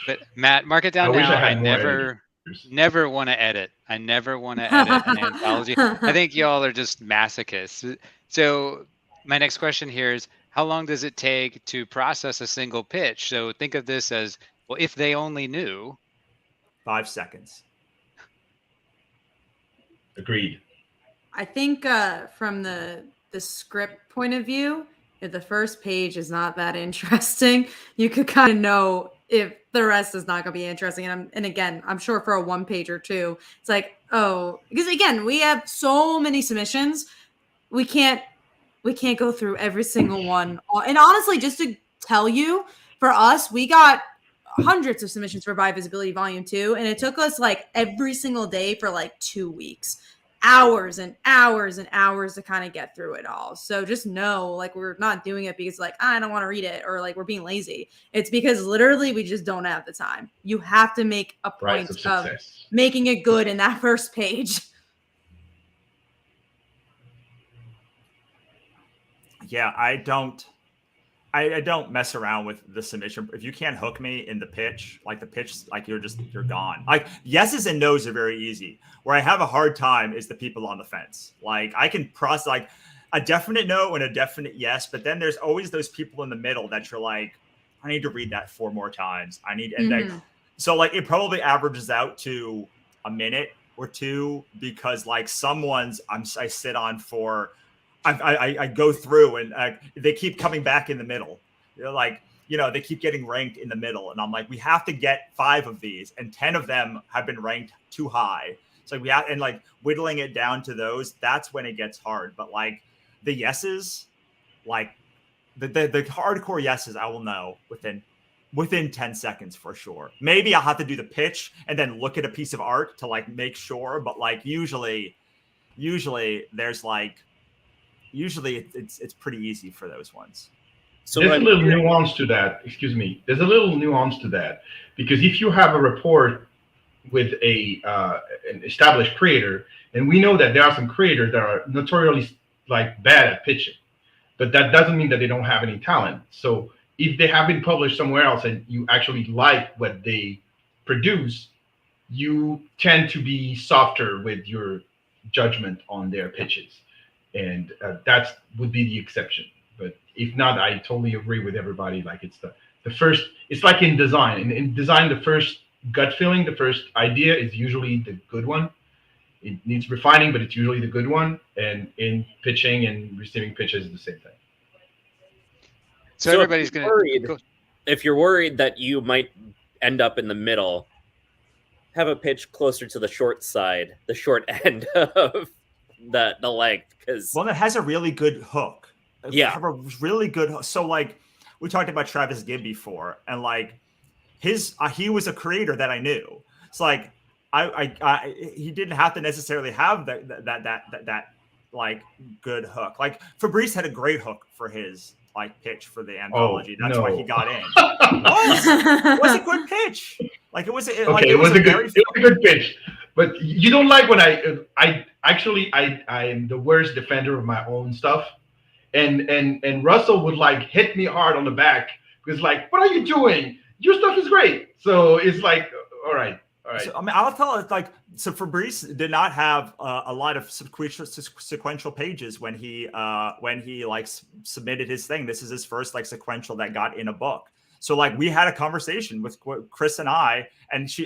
But Matt, mark it down I wish now. I had more never want to edit. I never want to edit an anthology. I think y'all are just masochists. So my next question here is, how long does it take to process a single pitch? So think of this as, well, if they only knew. 5 seconds. Agreed. I think from the script point of view, if the first page is not that interesting, you could kind of know if the rest is not going to be interesting. And again, I'm sure for a 1 page or 2, it's like, oh, because again, we have so many submissions, we can't go through every single one. And honestly, just to tell you, for us, we got hundreds of submissions for By Visibility Volume 2, and it took us like every single day for like 2 weeks. Hours and hours and hours to kind of get through it all. So just know, like, we're not doing it because like, I don't want to read it, or like we're being lazy. It's because literally we just don't have the time. You have to make a point of making it good in that first page. Yeah, I don't mess around with the submission. If you can't hook me in the pitch, like you're gone. Like, yeses and nos are very easy. Where I have a hard time is the people on the fence. Like, I can process like a definite no and a definite yes, but then there's always those people in the middle that you're like, I need to read that 4 more times. So like it probably averages out to a minute or 2, because like some ones I sit on for. I go through and they keep coming back in the middle. They keep getting ranked in the middle. And I'm like, we have to get 5 of these, and 10 of them have been ranked too high. So we have, and like whittling it down to those, that's when it gets hard. But like the yeses, like the hardcore yeses, I will know within 10 seconds for sure. Maybe I'll have to do the pitch and then look at a piece of art to like make sure. But like usually there's like, it's pretty easy for those ones. So there's a little nuance to that. Excuse me. There's a little nuance to that, because if you have a report with an established creator, and we know that there are some creators that are notoriously like bad at pitching, but that doesn't mean that they don't have any talent. So if they have been published somewhere else and you actually like what they produce, you tend to be softer with your judgment on their pitches. And that would be the exception. But if not, I totally agree with everybody. Like it's the first. It's like in design. In design, the first gut feeling, the first idea is usually the good one. It needs refining, but it's usually the good one. And in pitching and receiving pitches, is the same thing. So everybody's going to. If you're worried that you might end up in the middle, have a pitch closer to the short side, the short end of the length, because one that has a really good hook. Yeah, have a really good hook. So like we talked about Travis Gibb before, and like he was a creator that I knew. It's like he didn't have to necessarily have that like good hook. Like Fabrice had a great hook for his like pitch for the anthology. That's why he got in. It was a good pitch. Like it was a good pitch. But you don't like when I'm the worst defender of my own stuff, and Russell would like hit me hard on the back because like, what are you doing? Your stuff is great. So it's like, all right. So, I mean, I'll tell it like, so Fabrice did not have a lot of sequential pages when he like submitted his thing. This is his first like sequential that got in a book. So like we had a conversation with Chris and I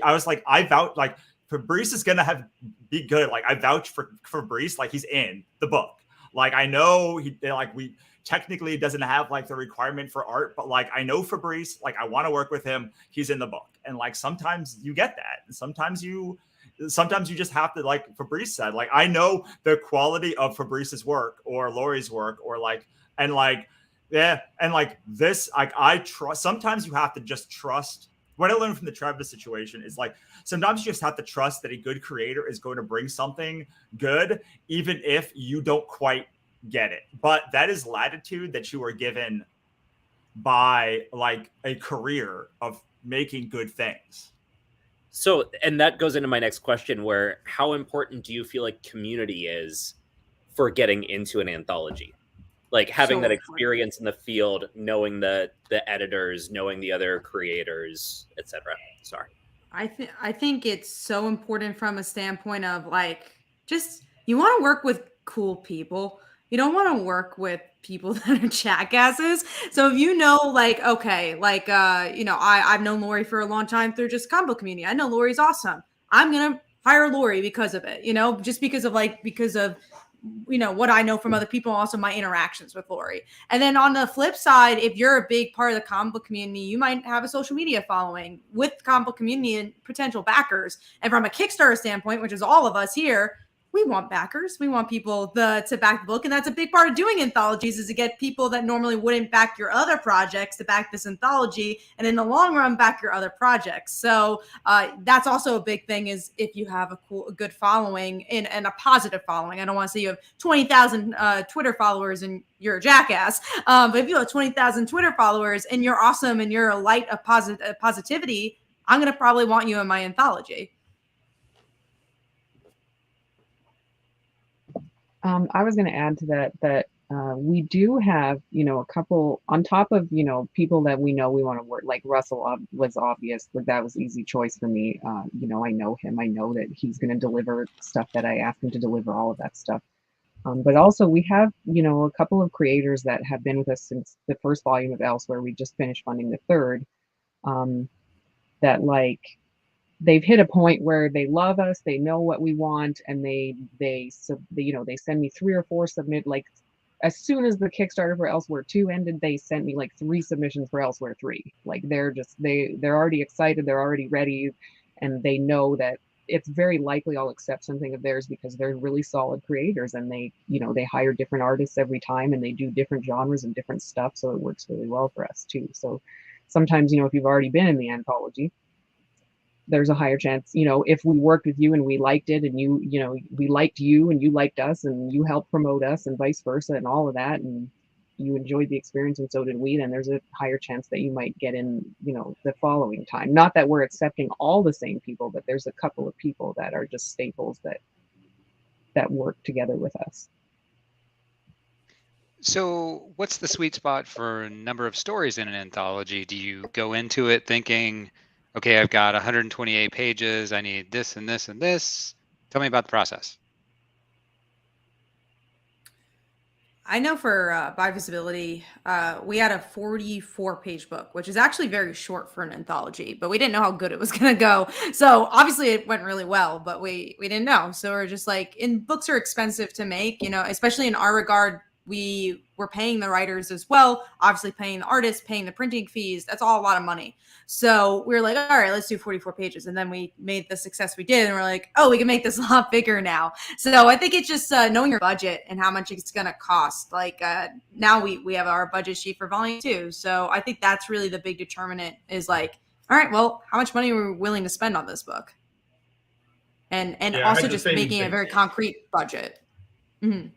was like, I vouch like Fabrice is gonna be good. Like I vouch for Fabrice, like he's in the book. Like I know we technically doesn't have like the requirement for art, but like I know Fabrice, like I want to work with him. He's in the book. And like sometimes you get that. And sometimes you just have to, like Fabrice said, like I know the quality of Fabrice's work or Lori's work or like, and like, yeah. And like this, like I trust, sometimes you have to just trust. What I learned from the Travis situation is like, sometimes you just have to trust that a good creator is going to bring something good, even if you don't quite get it. But that is latitude that you are given by like a career of making good things. So, and that goes into my next question, where how important do you feel like community is for getting into an anthology? Like having that experience in the field, knowing the editors, knowing the other creators, etc. Sorry. I think it's so important from a standpoint of like, just you want to work with cool people. You don't want to work with people that are jackasses. So if you know, like, okay, like, I've known Lori for a long time through just combo community. I know Lori's awesome. I'm going to hire Lori because of it, just because of what I know from other people, also my interactions with Lori. And then on the flip side, if you're a big part of the comic book community, you might have a social media following with comic book community and potential backers. And from a Kickstarter standpoint, which is all of us here, we want backers. We want people to back the book. And that's a big part of doing anthologies, is to get people that normally wouldn't back your other projects to back this anthology. And in the long run, back your other projects. So that's also a big thing, is if you have a good following and a positive following. I don't want to say you have 20,000 Twitter followers and you're a jackass. But if you have 20,000 Twitter followers and you're awesome and you're a light of positivity, I'm going to probably want you in my anthology. I was going to add to that we do have, a couple on top of, people that we know we want to work, like Russell was obvious, but that was easy choice for me. I know him. I know that he's going to deliver stuff that I asked him to deliver, all of that stuff. But also we have, a couple of creators that have been with us since the first volume of Elsewhere. We just finished funding the third, that like, they've hit a point where they love us, they know what we want, and they send me 3 or 4 submit. Like as soon as the Kickstarter for Elsewhere 2 ended, they sent me like 3 submissions for Elsewhere 3. Like they're already excited, they're already ready, and they know that it's very likely I'll accept something of theirs because they're really solid creators, and they hire different artists every time, and they do different genres and different stuff, so it works really well for us too. So sometimes, if you've already been in the anthology, there's a higher chance, if we worked with you and we liked it, and we liked you and you liked us, and you helped promote us, and vice versa, and all of that, and you enjoyed the experience and so did we, then there's a higher chance that you might get in, the following time. Not that we're accepting all the same people, but there's a couple of people that are just staples that work together with us. So what's the sweet spot for number of stories in an anthology? Do you go into it thinking, okay, I've got 128 pages, I need this and this and this? Tell me about the process. I know for By Visibility, we had a 44-page book, which is actually very short for an anthology, but we didn't know how good it was going to go. So obviously it went really well, but we didn't know. So we're just like, and books are expensive to make, you know, especially in our regard. We were paying the writers as well, obviously paying the artists, paying the printing fees. That's all a lot of money. So we were like, all right, let's do 44 pages. And then we made the success we did. And we're like, oh, we can make this a lot bigger now. So I think it's just knowing your budget and how much it's going to cost. Like now we have our budget sheet for volume 2. So I think that's really the big determinant is like, all right, well, how much money are we willing to spend on this book? And Yeah, I also had the just same making a thing. very concrete budget. Mm-hmm.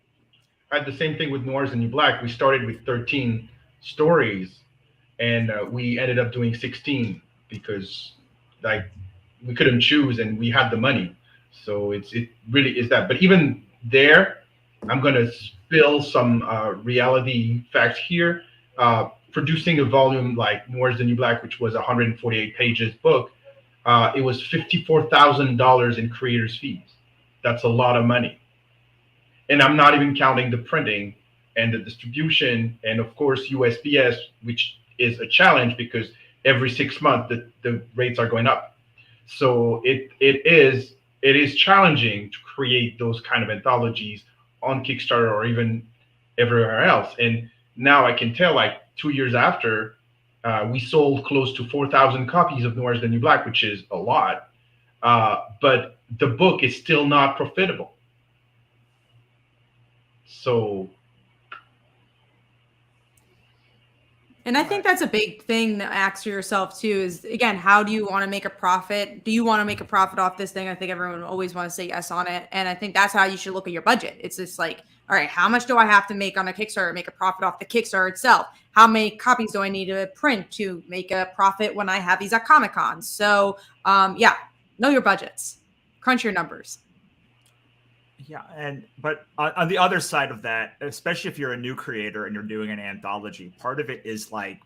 I had the same thing with Noirs and New Black. We started with 13 stories, and we ended up doing 16 because like we couldn't choose and we had the money. So it really is that. But even there, I'm gonna spill some reality facts here. Producing a volume like Noirs and New Black, which was 148 pages book, it was $54,000 in creators' fees. That's a lot of money. And I'm not even counting the printing and the distribution, and of course USPS, which is a challenge because every 6 months the rates are going up. So it is challenging to create those kind of anthologies on Kickstarter or even everywhere else. And now I can tell, like 2 years after, we sold close to 4,000 copies of Noirs the New Black, which is a lot. But the book is still not profitable. So, and I think that's a big thing to ask yourself too is, again, how do you want to make a profit? Do you want to make a profit off this thing? I think everyone always wants to say yes on it. And I think that's how you should look at your budget. It's just like, all right, how much do I have to make on a Kickstarter, make a profit off the Kickstarter itself? How many copies do I need to print to make a profit when I have these at Comic-Con? So yeah, know your budgets, crunch your numbers. Yeah, but on the other side of that, especially if you're a new creator and you're doing an anthology, part of it is like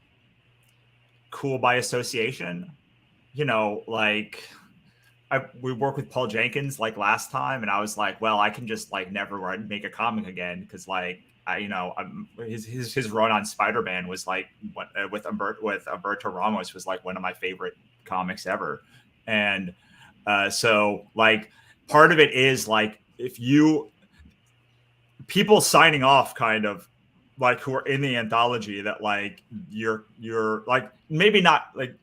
cool by association. You know, like we worked with Paul Jenkins like last time, and I was like, well, I can just like never make a comic again because like his run on Spider-Man was like with Umberto Ramos was like one of my favorite comics ever, and so like part of it is like, if people signing off kind of like who are in the anthology that like you're like maybe not like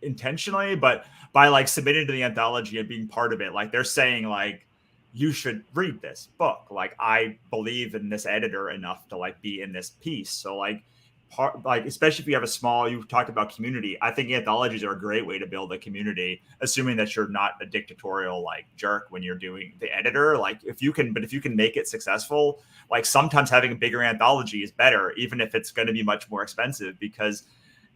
intentionally, but by like submitting to the anthology and being part of it, like they're saying like, you should read this book. Like I believe in this editor enough to like be in this piece. So like especially if you have a small, you talked about community. I think anthologies are a great way to build a community, assuming that you're not a dictatorial like jerk when you're doing the editor. Like if you can make it successful, like sometimes having a bigger anthology is better, even if it's going to be much more expensive, because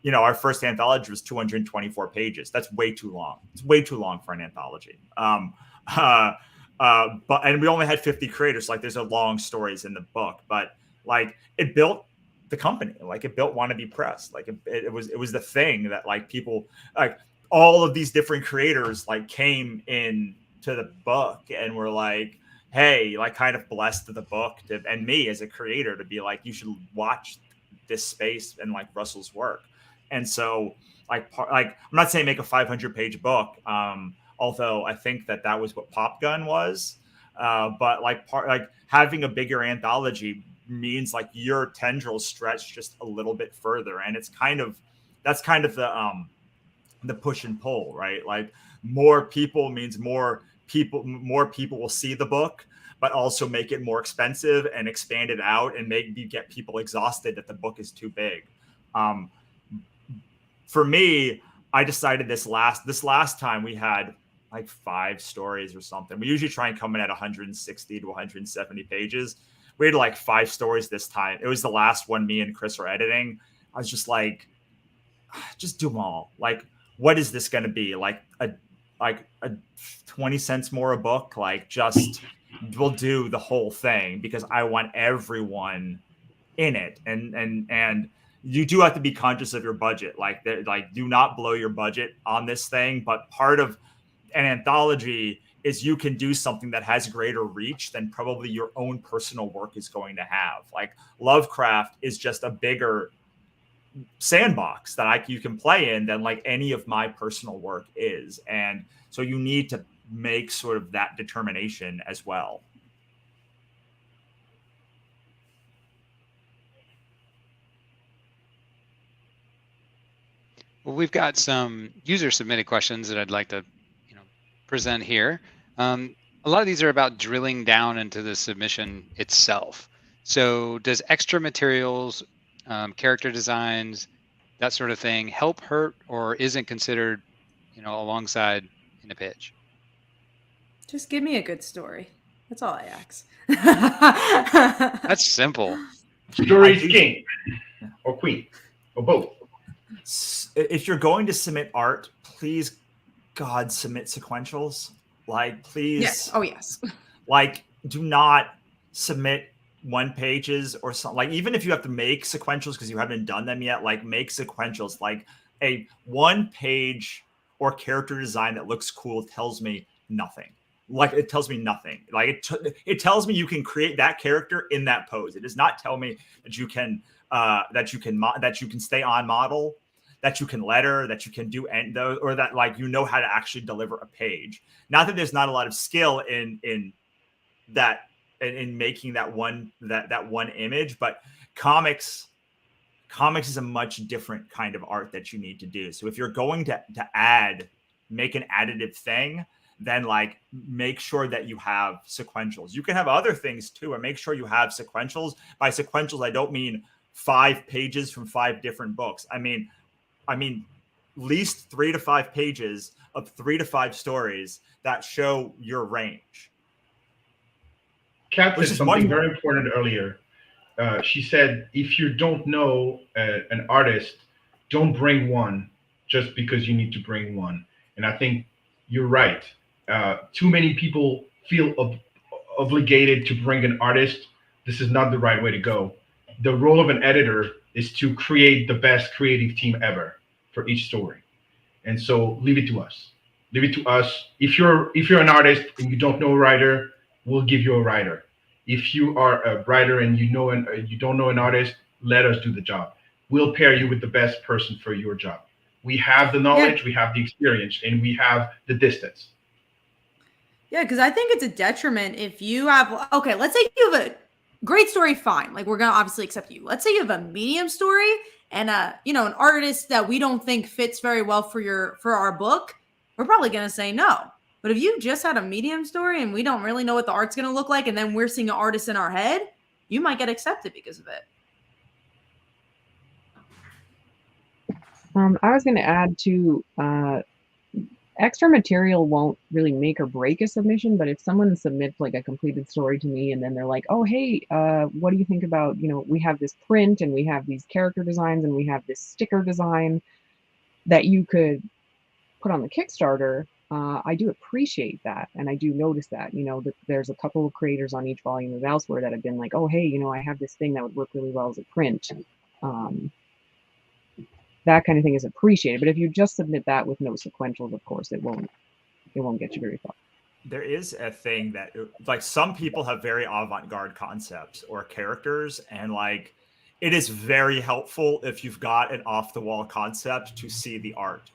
you know, our first anthology was 224 pages. That's way too long. It's way too long for an anthology. But we only had 50 creators. Like there's a long stories in the book, but like it built the company, like it built Wannabe Press. Like it was the thing that like people, like all of these different creators like came in to the book and were like, hey, like kind of blessed the book and me as a creator to be like, you should watch this space and like Russell's work. And so like I'm not saying make a 500-page book, although I think that was what Pop Gun was, but like having a bigger anthology means like your tendrils stretch just a little bit further, and that's kind of the push and pull, right? Like more people means more people will see the book, but also make it more expensive and expand it out and maybe get people exhausted that the book is too big. For me, I decided this last time we had like 5 stories or something. We usually try and come in at 160 to 170 pages. We had like 5 stories this time. It was the last one me and Chris are editing. I was just like, just do them all. Like, what is this going to be? Like a 20 cents more a book? Like, just we'll do the whole thing because I want everyone in it. And you do have to be conscious of your budget. Like do not blow your budget on this thing. But part of an anthology is you can do something that has greater reach than probably your own personal work is going to have. Like Lovecraft is just a bigger sandbox that you can play in than like any of my personal work is. And so you need to make sort of that determination as well. Well, we've got some user submitted questions that I'd like to, present here. A lot of these are about drilling down into the submission itself. So does extra materials, character designs, that sort of thing help hurt, or isn't considered, alongside in a pitch? Just give me a good story. That's all I ask. That's simple. Story is king or queen or both. If you're going to submit art, please, God, submit sequentials. Like, please. Yes. Oh, yes. Like, do not submit one pages or something. Like, even if you have to make sequentials because you haven't done them yet, like, make sequentials. Like, a 1 page or character design that looks cool tells me nothing. Like, it tells me nothing. Like, it tells me you can create that character in that pose. It does not tell me that you can stay on model, that you can letter, that you can do those, or that like how to actually deliver a page. Not that there's not a lot of skill in making that one image, but comics is a much different kind of art that you need to do. So if you're going to make an additive thing, then like make sure that you have sequentials. You can have other things too, and make sure you have sequentials. By sequentials, I don't mean 5 pages from 5 different books. I mean at least 3 to 5 pages of 3 to 5 stories that show your range. Kat said something very important earlier. She said, if you don't know an artist, don't bring one just because you need to bring one. And I think you're right. Too many people feel obligated to bring an artist. This is not the right way to go. The role of an editor is to create the best creative team ever for each story. And so leave it to us. Leave it to us. If you're an artist and you don't know a writer, we'll give you a writer. If you are a writer and you don't know an artist, let us do the job. We'll pair you with the best person for your job. We have the knowledge, we have the experience, and we have the distance. Yeah, because I think it's a detriment if you have, okay, let's say you have a great story, fine. Like, we're going to obviously accept you. Let's say you have a medium story and an artist that we don't think fits very well for our book. We're probably going to say no. But if you just had a medium story and we don't really know what the art's going to look like, and then we're seeing an artist in our head, you might get accepted because of it. I was going to add to extra material won't really make or break a submission, but if someone submits like a completed story to me and then they're like, oh, hey, what do you think about, we have this print and we have these character designs and we have this sticker design that you could put on the Kickstarter, I do appreciate that. And I do notice that, that there's a couple of creators on each volume of Elsewhere that have been like, oh, hey, I have this thing that would work really well as a print. That kind of thing is appreciated. But if you just submit that with no sequentials, of course, it won't get you very far. There is a thing that, like, some people have very avant-garde concepts or characters, and like, it is very helpful if you've got an off-the-wall concept to see the art.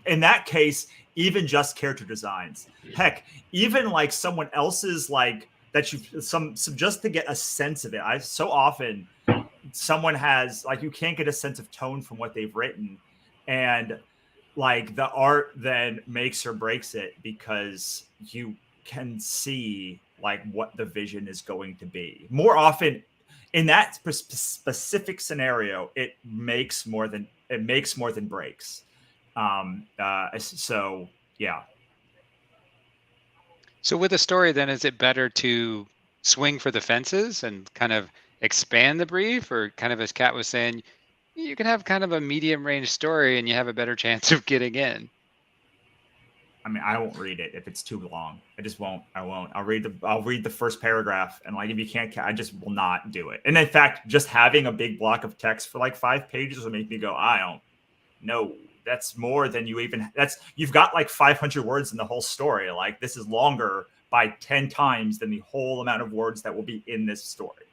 In that case, even just character designs, heck, even like someone else's, like, that just to get a sense of it. So often someone has, like, you can't get a sense of tone from what they've written, and like the art then makes or breaks it because you can see like what the vision is going to be. More often in that specific scenario, it makes more than breaks. So yeah. So with a story, then, is it better to swing for the fences and kind of expand the brief, or kind of, as Kat was saying, you can have kind of a medium range story and you have a better chance of getting in? I mean, I won't read it if it's too long. I just won't. I won't. I'll read the first paragraph, and like, if you can't, I just will not do it. And in fact, just having a big block of text for like 5 pages will make me go, I don't know. that's more than you even. You've got like 500 words in the whole story. Like this is longer by 10 times than the whole amount of words that will be in this story.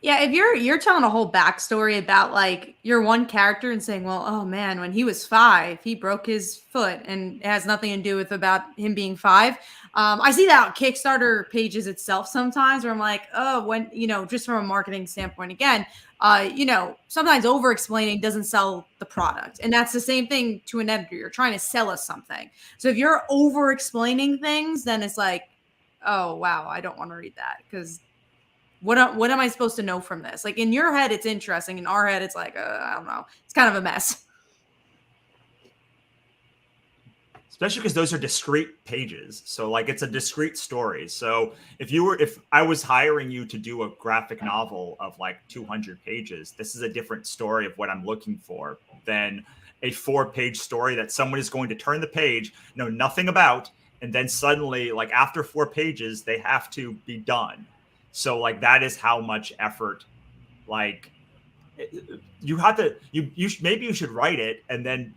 Yeah, if you're telling a whole backstory about like your one character and saying, well, oh man, when he was 5, he broke his foot, and it has nothing to do with about him being 5. I see that on Kickstarter pages itself sometimes, where I'm like, oh, when just from a marketing standpoint, again, sometimes over explaining doesn't sell the product, and that's the same thing to an editor. You're trying to sell us something, so if you're over explaining things, then it's like, oh wow, I don't want to read that because. What am I supposed to know from this? Like in your head, it's interesting. In our head, it's like, I don't know. It's kind of a mess. Especially because those are discrete pages. So like it's a discrete story. So if I was hiring you to do a graphic novel of like 200 pages, this is a different story of what I'm looking for than a 4-page story that someone is going to turn the page, know nothing about, and then suddenly, like after 4 pages, they have to be done. So like that is how much effort, like you have to, maybe you should write it and then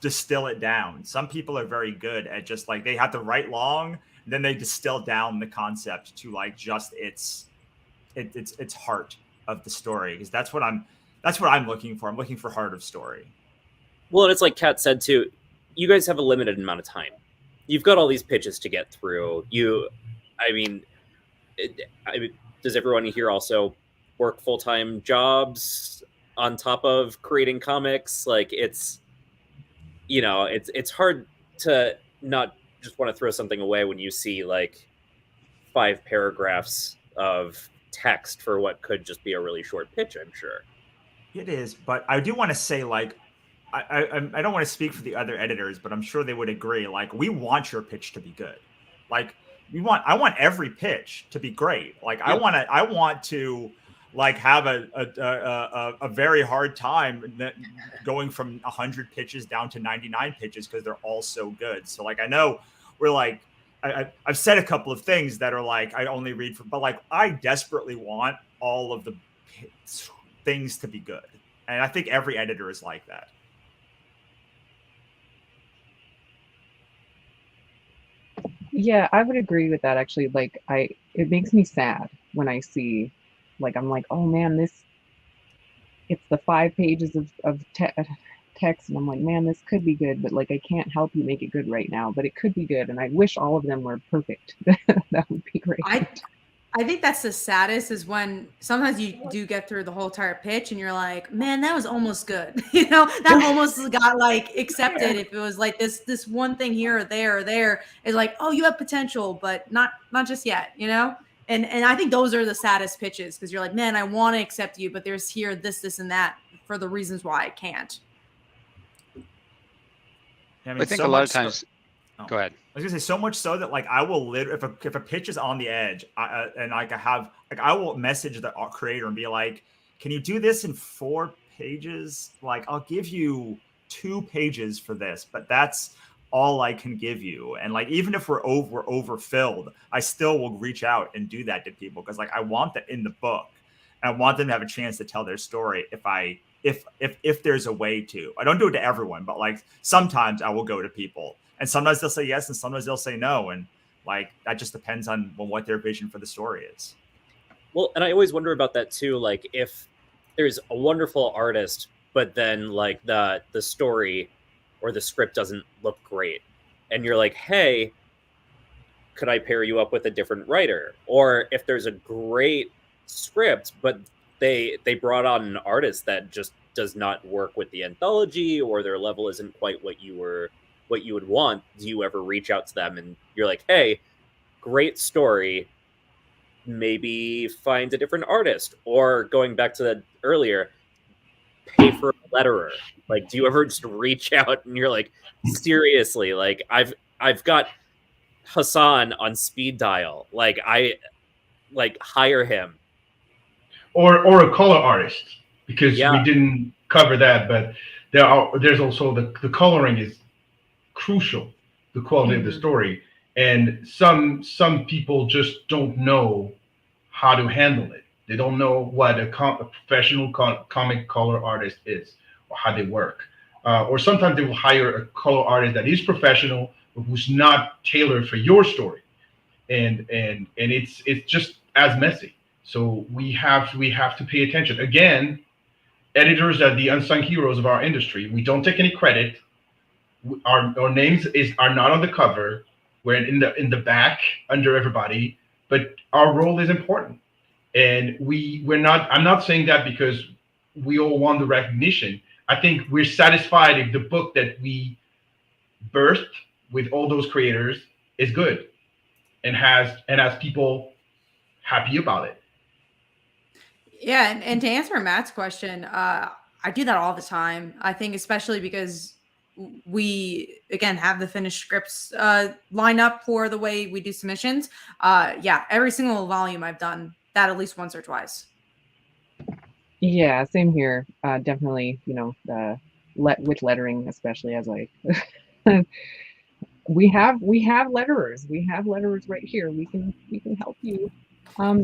distill it down. Some people are very good at just like, they have to write long, and then they distill down the concept to like just its heart of the story. Because that's what I'm looking for. I'm looking for heart of story. Well, and it's like Kat said too, you guys have a limited amount of time. You've got all these pitches to get through. Does everyone here also work full-time jobs on top of creating comics? Like it's hard to not just want to throw something away when you see like 5 paragraphs of text for what could just be a really short pitch, I'm sure. It is, but I do want to say, like, I don't want to speak for the other editors, but I'm sure they would agree. Like, we want your pitch to be good. Like, I want every pitch to be great. Like, yeah. I want to like have a very hard time going from 100 pitches down to 99 pitches because they're all so good. So like, I know we're like, I've said a couple of things that are like, I only read for, but like, I desperately want all of the things to be good. And I think every editor is like that. Yeah, I would agree with that actually. Like it makes me sad when I see, like, I'm like, oh man, it's the 5 pages of text, and I'm like, man, this could be good, but like I can't help you make it good right now, but it could be good, and I wish all of them were perfect. That would be great. I think that's the saddest, is when sometimes you do get through the whole entire pitch and you're like, man, that was almost good. That almost got like accepted. If it was like this one thing here or there is like, oh, you have potential, but not just yet, And I think those are the saddest pitches, because you're like, man, I want to accept you, but there's here this and that for the reasons why I can't. I think so a lot of times. Go ahead. I was gonna say, so much so that like I will literally, if a pitch is on the edge, I will message the creator and be like, can you do this in 4 pages? Like, I'll give you 2 pages for this, but that's all I can give you. And like, even if we're overfilled, I still will reach out and do that to people, because like I want that in the book, and I want them to have a chance to tell their story if there's a way to. I don't do it to everyone, but like sometimes I will go to people, and sometimes they'll say yes, and sometimes they'll say no, and like that just depends on what their vision for the story is. Well, and I always wonder about that too. Like, if there's a wonderful artist, but then like the story or the script doesn't look great, and you're like, hey, could I pair you up with a different writer? Or if there's a great script, but they brought on an artist that just does not work with the anthology, or their level isn't quite what you would want, do you ever reach out to them and you're like, hey, great story, maybe find a different artist? Or going back to that earlier, pay for a letterer. Like, do you ever just reach out and you're like, seriously, like I've got Hassan on speed dial, like I hire him. Or a color artist, because we didn't cover that, but there's also the coloring is crucial, the quality of the story, and some people just don't know how to handle it. They don't know what a professional comic color artist is, or how they work. or sometimes they will hire a color artist that is professional, but who's not tailored for your story, and it's just as messy. So we have to pay attention. Again, editors are the unsung heroes of our industry. We don't take any credit. Our names are not on the cover. We're in the back under everybody, but our role is important. And we're not. I'm not saying that because we all want the recognition. I think we're satisfied if the book that we birthed with all those creators is good and has people happy about it. Yeah, and to answer Matt's question, I do that all the time. I think especially because we again have the finished scripts line up for the way we do submissions. Yeah, every single volume I've done that at least once or twice. Yeah, same here. Definitely, with lettering, especially as I we have letterers. We have letterers right here. We can help you.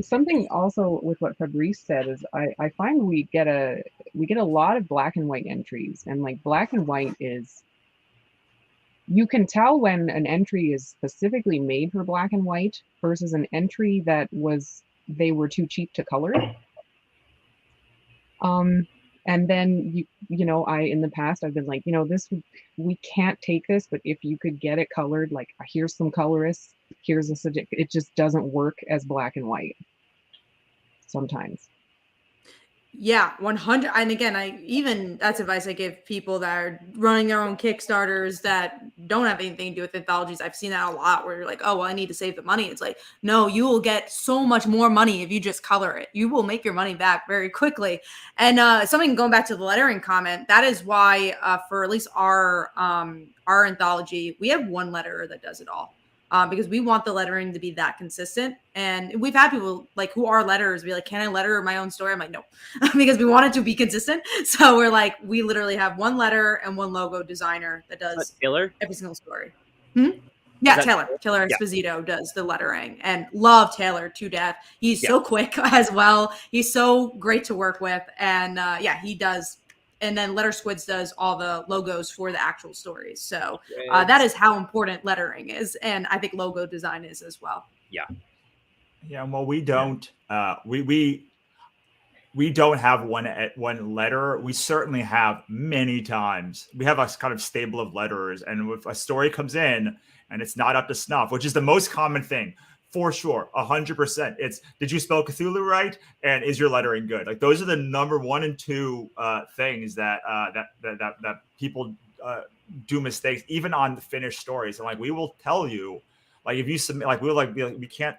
Something also with what Fabrice said is I find we get a lot of black and white entries, and like black and white is, you can tell when an entry is specifically made for black and white versus an entry that they were too cheap to color. And then in the past I've been like, we can't take this, but if you could get it colored, like here's some colorists, here's a subject. It just doesn't work as black and white sometimes. Yeah, 100. And again, that's advice I give people that are running their own Kickstarters that don't have anything to do with anthologies. I've seen that a lot where you're like, oh, well, I need to save the money. It's like, no, you will get so much more money if you just color it. You will make your money back very quickly. And something going back to the lettering comment, that is why for at least our anthology, we have one letterer that does it all. Because we want the lettering to be that consistent. And we've had people like who are letterers be like, can I letter my own story? I'm like, no, because we want it to be consistent. So we're like, we literally have one letter and one logo designer that does Taylor? every single story. Yeah, Taylor Esposito does the lettering, and love Taylor to death. He's so quick as well. He's so great to work with. And he does. And then Letter Squids does all the logos for the actual stories. So that is how important lettering is. And I think logo design is as well. Yeah. Well, we don't, we don't have one letterer. We certainly have many times. We have a kind of stable of letterers. And if a story comes in and it's not up to snuff, which is the most common thing, for sure, 100%. It's, did you spell Cthulhu right? And is your lettering good? Like those are the number 1 and 2 things that people do mistakes, even on the finished stories. And like we will tell you, like if you submit, like we'll like be like, we can't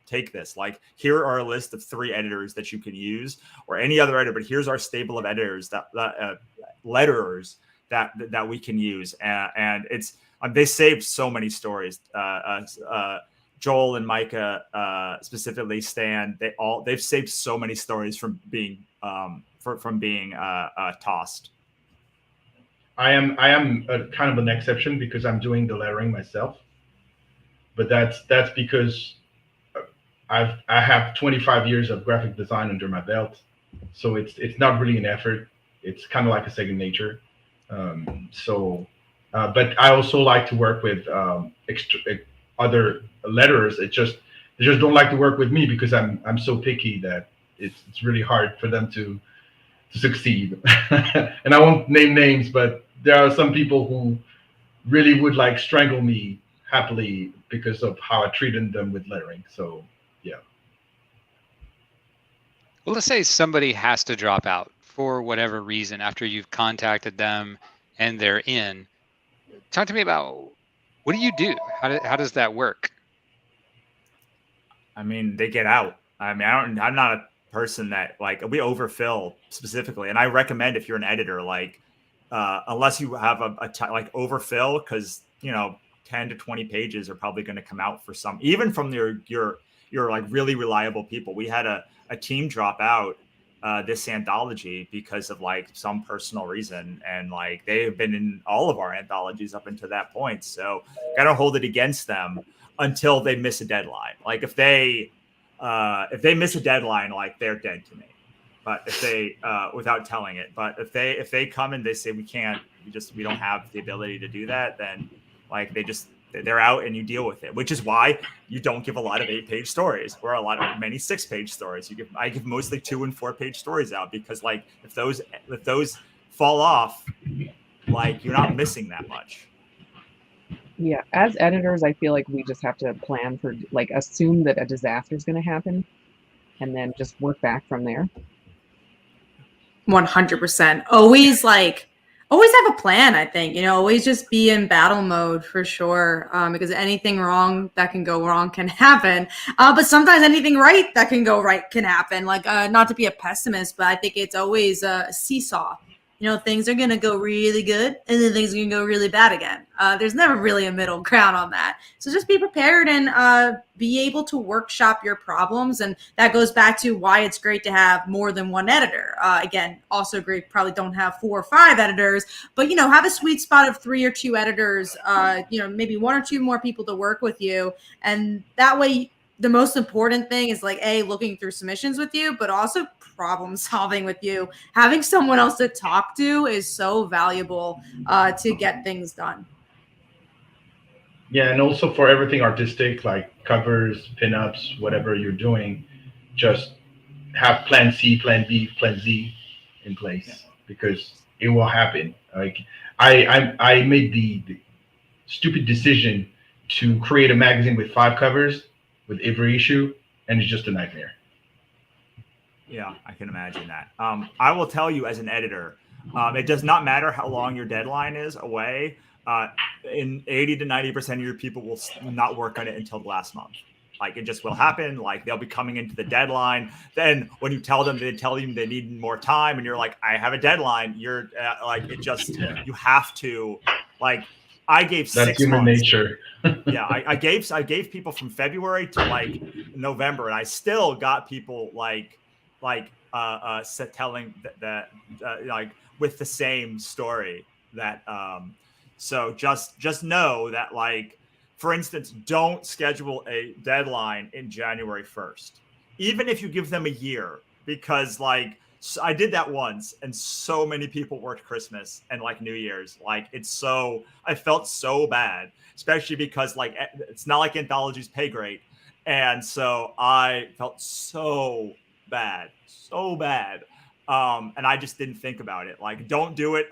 take this. Like here are a list of 3 editors that you can use, or any other editor. But here's our stable of editors that letterers that we can use, and it's. They saved so many stories. Joel and Micah, specifically Stan, they've saved so many stories from being tossed. I am kind of an exception because I'm doing the lettering myself, but that's because I have 25 years of graphic design under my belt, so it's not really an effort. It's kind of like a second nature. But I also like to work with other letterers. They just don't like to work with me because I'm so picky that it's really hard for them to succeed. And I won't name names, but there are some people who really would like strangle me happily because of how I treated them with lettering. So yeah. Well, let's say somebody has to drop out for whatever reason after you've contacted them and they're in. Talk to me about, what do you do? How does that work? I mean, they get out. I mean, I'm not a person that like, we overfill specifically. And I recommend if you're an editor, like, unless you have like overfill, because, 10 to 20 pages are probably going to come out for some, even from your like really reliable people. We had a team drop out this anthology because of like some personal reason, and like they have been in all of our anthologies up until that point, so gotta hold it against them until they miss a deadline. Like if they miss a deadline, like they're dead to me. but if they without telling it, but if they come and they say we can't, we don't have the ability to do that, then like they're out and you deal with it, which is why you don't give a lot of 8-page stories or many 6-page stories. I give mostly 2- and 4-page stories out, because like if those fall off, like you're not missing that much. Yeah, as editors, I feel like we just have to plan for, like, assume that a disaster is going to happen and then just work back from there. 100%. Always have a plan, I think. Always just be in battle mode for sure, because anything wrong that can go wrong can happen. But sometimes anything right that can go right can happen. Like, not to be a pessimist, but I think it's always a seesaw. Things are going to go really good, and then things are going to go really bad again. There's never really a middle ground on that. So just be prepared and be able to workshop your problems. And that goes back to why it's great to have more than one editor. Again, also great, probably don't have 4 or 5 editors, but, have a sweet spot of 3 or 2 editors, maybe 1 or 2 more people to work with you. And that way, the most important thing is like, looking through submissions with you, but also problem solving with you. Having someone else to talk to is so valuable to get things done. Yeah, and also for everything artistic, like covers, pinups, whatever you're doing, just have plan C, plan B, plan Z in place, because it will happen. Like I made the stupid decision to create a magazine with 5 covers with every issue, and it's just a nightmare. Yeah, I can imagine that. I will tell you, as an editor, it does not matter how long your deadline is away. In 80 to 90% of your people will not work on it until the last month. Like, it just will happen. Like, they'll be coming into the deadline. Then when you tell them, they tell you they need more time, and you're like, I have a deadline. You're like, it just, you have to, like, I gave 6 months. That's human nature. Yeah, I gave people from February to like November, and I still got people telling that like with the same story that so just know that, like, for instance, don't schedule a deadline in January 1st, even if you give them a year, because like I did that once, and so many people worked Christmas and like New Year's. Like, I felt so bad, especially because like it's not like Anthologies pay great, and so I felt so bad. And I just didn't think about it. Like, don't do it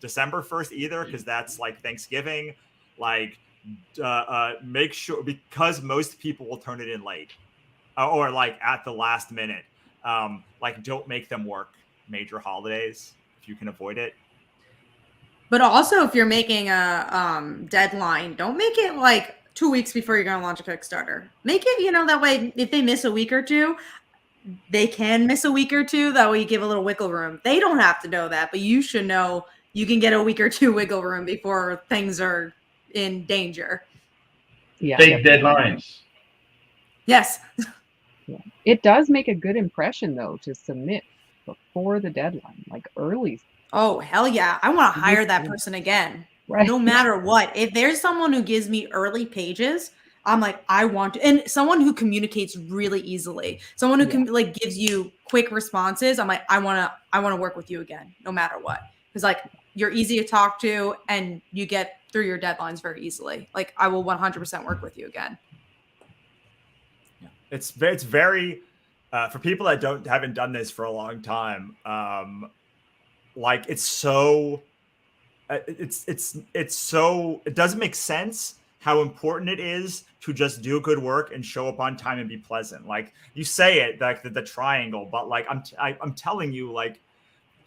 December 1st either, because that's like Thanksgiving. Like, make sure, because most people will turn it in late or like at the last minute. Like, don't make them work major holidays if you can avoid it. But also, if you're making a deadline, don't make it like 2 weeks before you're going to launch a Kickstarter. Make it, that way, if they miss a week or two, they can miss a week or two. That way you give a little wiggle room. They don't have to know that, but you should know you can get a week or 2 wiggle room before things are in danger. Yeah, fake deadlines. Yes. Yeah. It does make a good impression, though, to submit before the deadline, like early. Oh, hell yeah. I want to hire that person again. Right. No matter what. If there's someone who gives me early pages, I'm like, I want to, and someone who communicates really easily, someone who can like gives you quick responses. I'm like, I want to work with you again, no matter what. Because like, you're easy to talk to and you get through your deadlines very easily. Like, I will 100% work with you again. Yeah. It's very, for people that haven't done this for a long time, like, it's so, it doesn't make sense how important it is to just do good work and show up on time and be pleasant. Like, you say it, like the triangle, but like I'm telling you, like,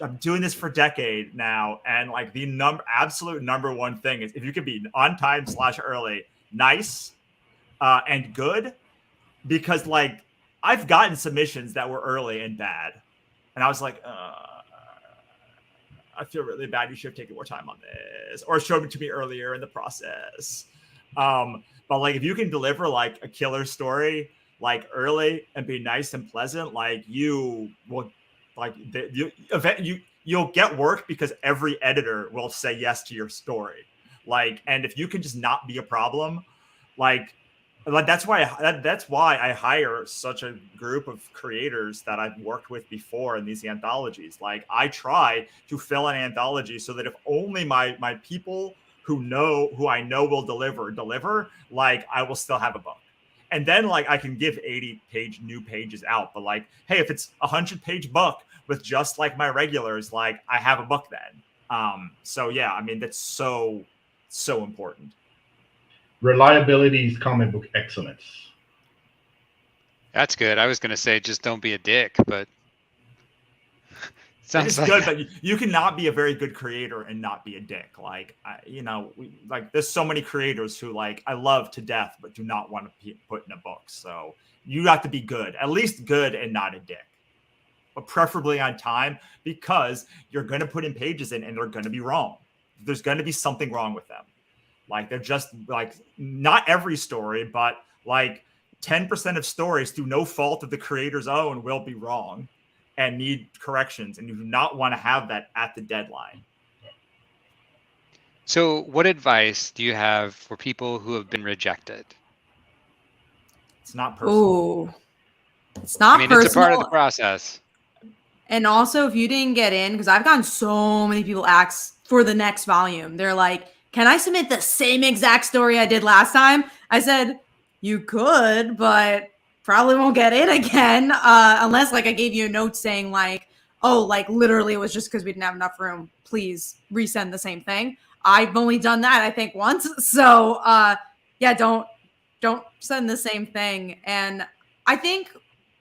I'm doing this for a decade now, and like the absolute number one thing is if you can be on time / early, nice, and good, because like I've gotten submissions that were early and bad, and I was like, I feel really bad. You should have taken more time on this, or showed it to me earlier in the process. But like, if you can deliver like a killer story like early and be nice and pleasant, like, you will, like, you'll get work because every editor will say yes to your story. Like, and if you can just not be a problem, like, Like that's why I hire such a group of creators that I've worked with before in these anthologies. Like I try to fill an anthology so that if only my people who I know will deliver, like I will still have a book. And then like I can give 80-page new pages out. But like, hey, if it's a 100-page book with just like my regulars, like I have a book then. So yeah, I mean that's so important. Reliability is comic book excellence. That's good. I was going to say just don't be a dick, but sounds It's like good, but you cannot be a very good creator and not be a dick. Like, there's so many creators who like I love to death, but do not want to be put in a book. So you have to be good, at least good and not a dick, but preferably on time because you're going to put in pages in and they're going to be wrong. There's going to be something wrong with them. Like they're just like not every story, but like 10% of stories through no fault of the creator's own will be wrong and need corrections, and you do not want to have that at the deadline. So what advice do you have for people who have been rejected? It's not personal. Ooh, it's not personal. It's a part of the process. And also, if you didn't get in, because I've gotten so many people ask for the next volume. They're like, can I submit the same exact story I did last time? I said, you could, but probably won't get in again unless like I gave you a note saying like, oh, like literally it was just because we didn't have enough room. Please resend the same thing. I've only done that, I think, once. So yeah, don't send the same thing. And I think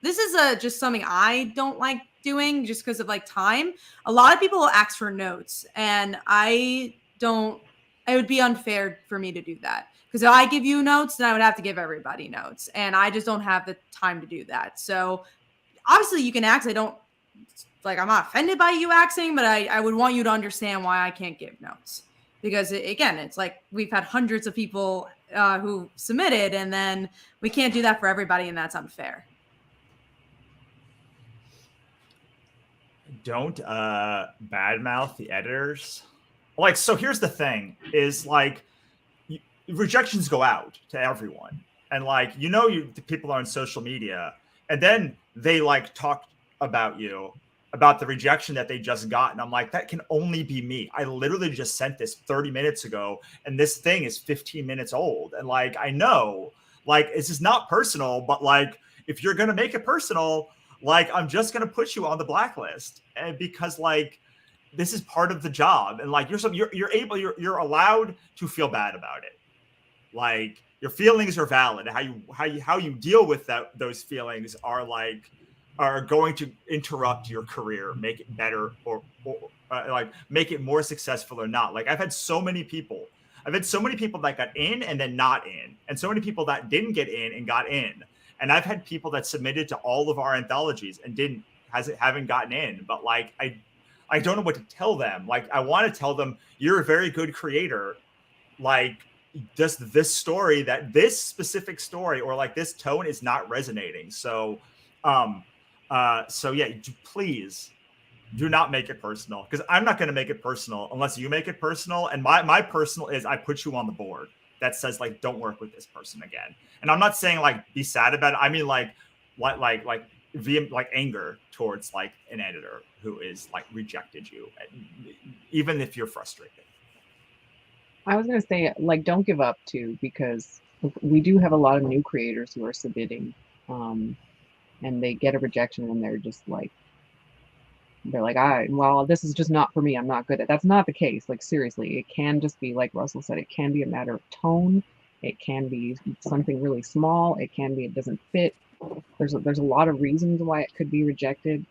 this is just something I don't like doing just because of like time. A lot of people will ask for notes, and it would be unfair for me to do that. Because if I give you notes, then I would have to give everybody notes. And I just don't have the time to do that. So obviously you can ask. I'm not offended by you asking, but I would want you to understand why I can't give notes. Because again, it's like we've had hundreds of people who submitted, and then we can't do that for everybody, and that's unfair. Don't badmouth the editors. Like, so here's the thing is like, rejections go out to everyone, and like the people are on social media, and then they like talk about the rejection that they just got, and I'm like, that can only be me. I literally just sent this 30 minutes ago, and this thing is 15 minutes old, and like I know, like this is not personal, but like if you're gonna make it personal, like I'm just gonna put you on the blacklist, and because like this is part of the job, and like you're allowed to feel bad about it. Like your feelings are valid. How you deal with those feelings are going to interrupt your career, make it better or like make it more successful or not. Like I've had so many people that got in and then not in, and so many people that didn't get in and got in. And I've had people that submitted to all of our anthologies and haven't gotten in. But like I don't know what to tell them. Like I want to tell them you're a very good creator. Like just this specific story or like this tone is not resonating. So yeah, please do not make it personal, because I'm not going to make it personal unless you make it personal. And my personal is I put you on the board that says like don't work with this person again. And I'm not saying like be sad about it. I mean like anger towards like an editor who is like rejected you, even if you're frustrated. I was going to say, like, don't give up too, because we do have a lot of new creators who are submitting, and they get a rejection and they're like, well, this is just not for me. I'm not good at. That's not the case. Like seriously, it can just be like Russell said. It can be a matter of tone. It can be something really small. It can be it doesn't fit. There's a lot of reasons why it could be rejected.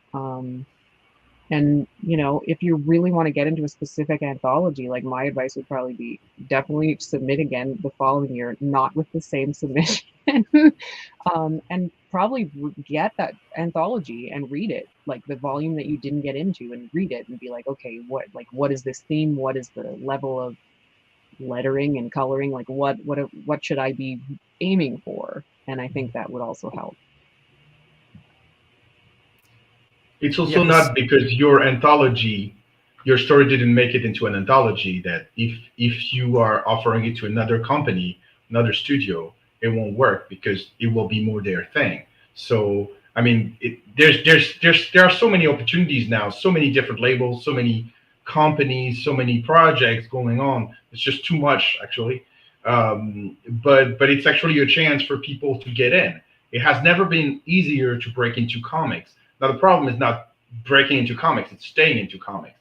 And if you really want to get into a specific anthology, like my advice would probably be definitely submit again the following year, not with the same submission, and probably get that anthology and read it, like the volume that you didn't get into, and read it and be like, okay, what is this theme? What is the level of lettering and coloring? Like what should I be aiming for? And I think that would also help. It's also not because your story didn't make it into an anthology, that if you are offering it to another company, another studio, it won't work because it will be more their thing. So I mean, there are so many opportunities now, so many different labels, so many companies, so many projects going on. It's just too much, actually. But it's actually a chance for people to get in. It has never been easier to break into comics. Now the problem is not breaking into comics; it's staying into comics,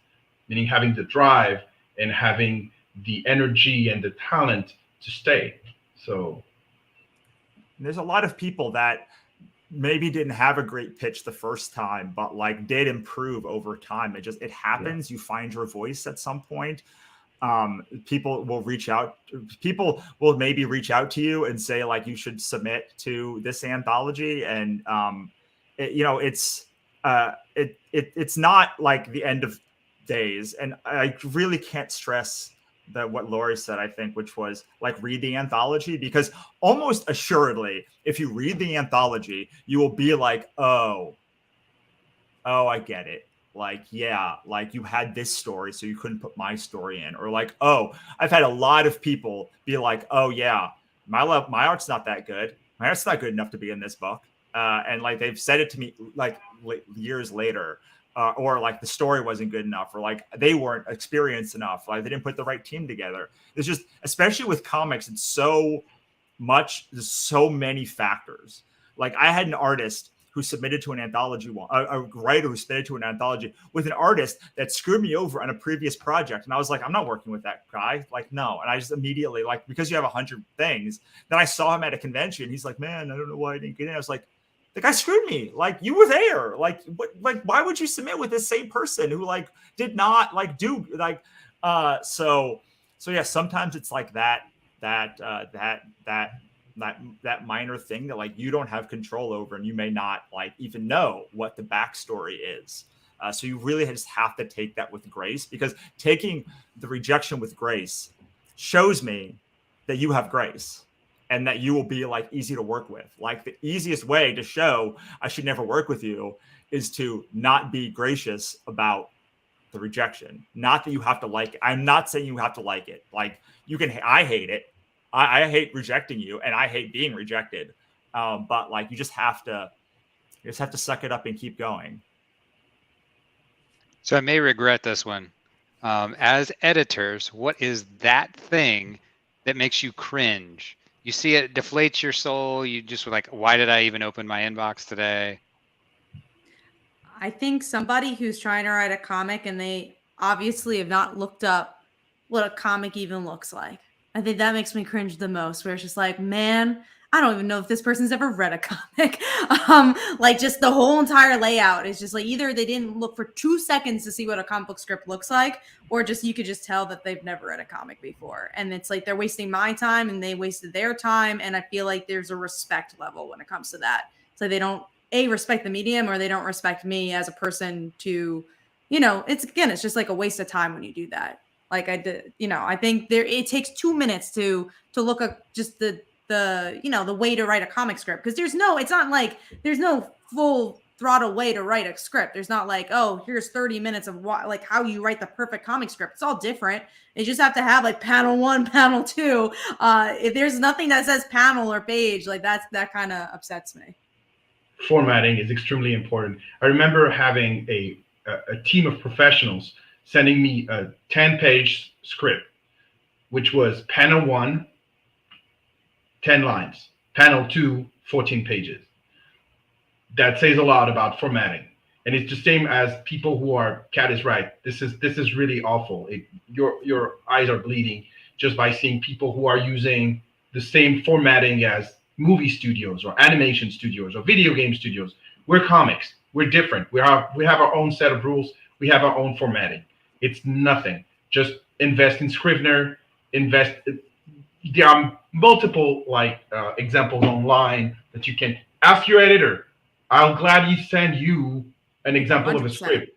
meaning having the drive and having the energy and the talent to stay. So there's a lot of people that maybe didn't have a great pitch the first time, but like did improve over time. It happens. Yeah. You find your voice at some point. People will reach out. People will maybe reach out to you and say like you should submit to this anthology, and it's not like the end of days. And I really can't stress that what Lori said, I think, which was like read the anthology, because almost assuredly, if you read the anthology, you will be like, oh, I get it. Like, yeah, like you had this story, so you couldn't put my story in. Or like, oh, I've had a lot of people be like, oh yeah, my art's not that good. My art's not good enough to be in this book. And like they've said it to me like years later. Or like the story wasn't good enough, or like they weren't experienced enough, like they didn't put the right team together. It's just, especially with comics, it's so much, there's so many factors. Like I had an artist who submitted to an anthology, a writer who submitted to an anthology with an artist that screwed me over on a previous project. And I was like, I'm not working with that guy. Like, no. And I just immediately, like, because you have 100 things, then I saw him at a convention. He's like, man, I don't know why I didn't get in. I was like, the guy screwed me. Like, you were there. Like, what? Like, why would you submit with this same person who like did not like do like? So yeah. Sometimes it's like that minor thing that like you don't have control over, and you may not like even know what the backstory is. So you really just have to take that with grace, because taking the rejection with grace shows me that you have grace. And that you will be like easy to work with. Like the easiest way to show I should never work with you is to not be gracious about the rejection. Not that you have to like it. I'm not saying you have to like it. Like you can, I hate it. I hate rejecting you, and I hate being rejected. But like you just have to suck it up and keep going. So I may regret this one. As editors, what is that thing that makes you cringe? You see it deflates your soul. You just were like, why did I even open my inbox today? I think somebody who's trying to write a comic and they obviously have not looked up what a comic even looks like. I think that makes me cringe the most, where it's just like, man, I don't even know if this person's ever read a comic. Like just the whole entire layout is just like, either they didn't look for 2 seconds to see what a comic book script looks like, or just you could just tell that they've never read a comic before. And it's like they're wasting my time and they wasted their time. And I feel like there's a respect level when it comes to that. So they don't respect the medium, or they don't respect me as a person to, it's just like a waste of time when you do that. Like I did, I think it takes 2 minutes to look up just the way to write a comic script, because there's no full throttle way to write a script. There's not like, oh, here's 30 minutes of like how you write the perfect comic script. It's all different. You just have to have like panel 1, panel 2. If there's nothing that says panel or page, like that kind of upsets me. Formatting is extremely important. I remember having a team of professionals sending me a 10-page script, which was panel 1, 10 lines, panel 2, 14 pages. That says a lot about formatting. And it's the same as people who are, Kat is right. This is really awful. Your eyes are bleeding just by seeing people who are using the same formatting as movie studios or animation studios or video game studios. We're comics. We're different. We have our own set of rules. We have our own formatting. It's nothing. Just invest in Scrivener. There are multiple examples online that you can ask your editor. I'll gladly send you an example 100%. Of a script.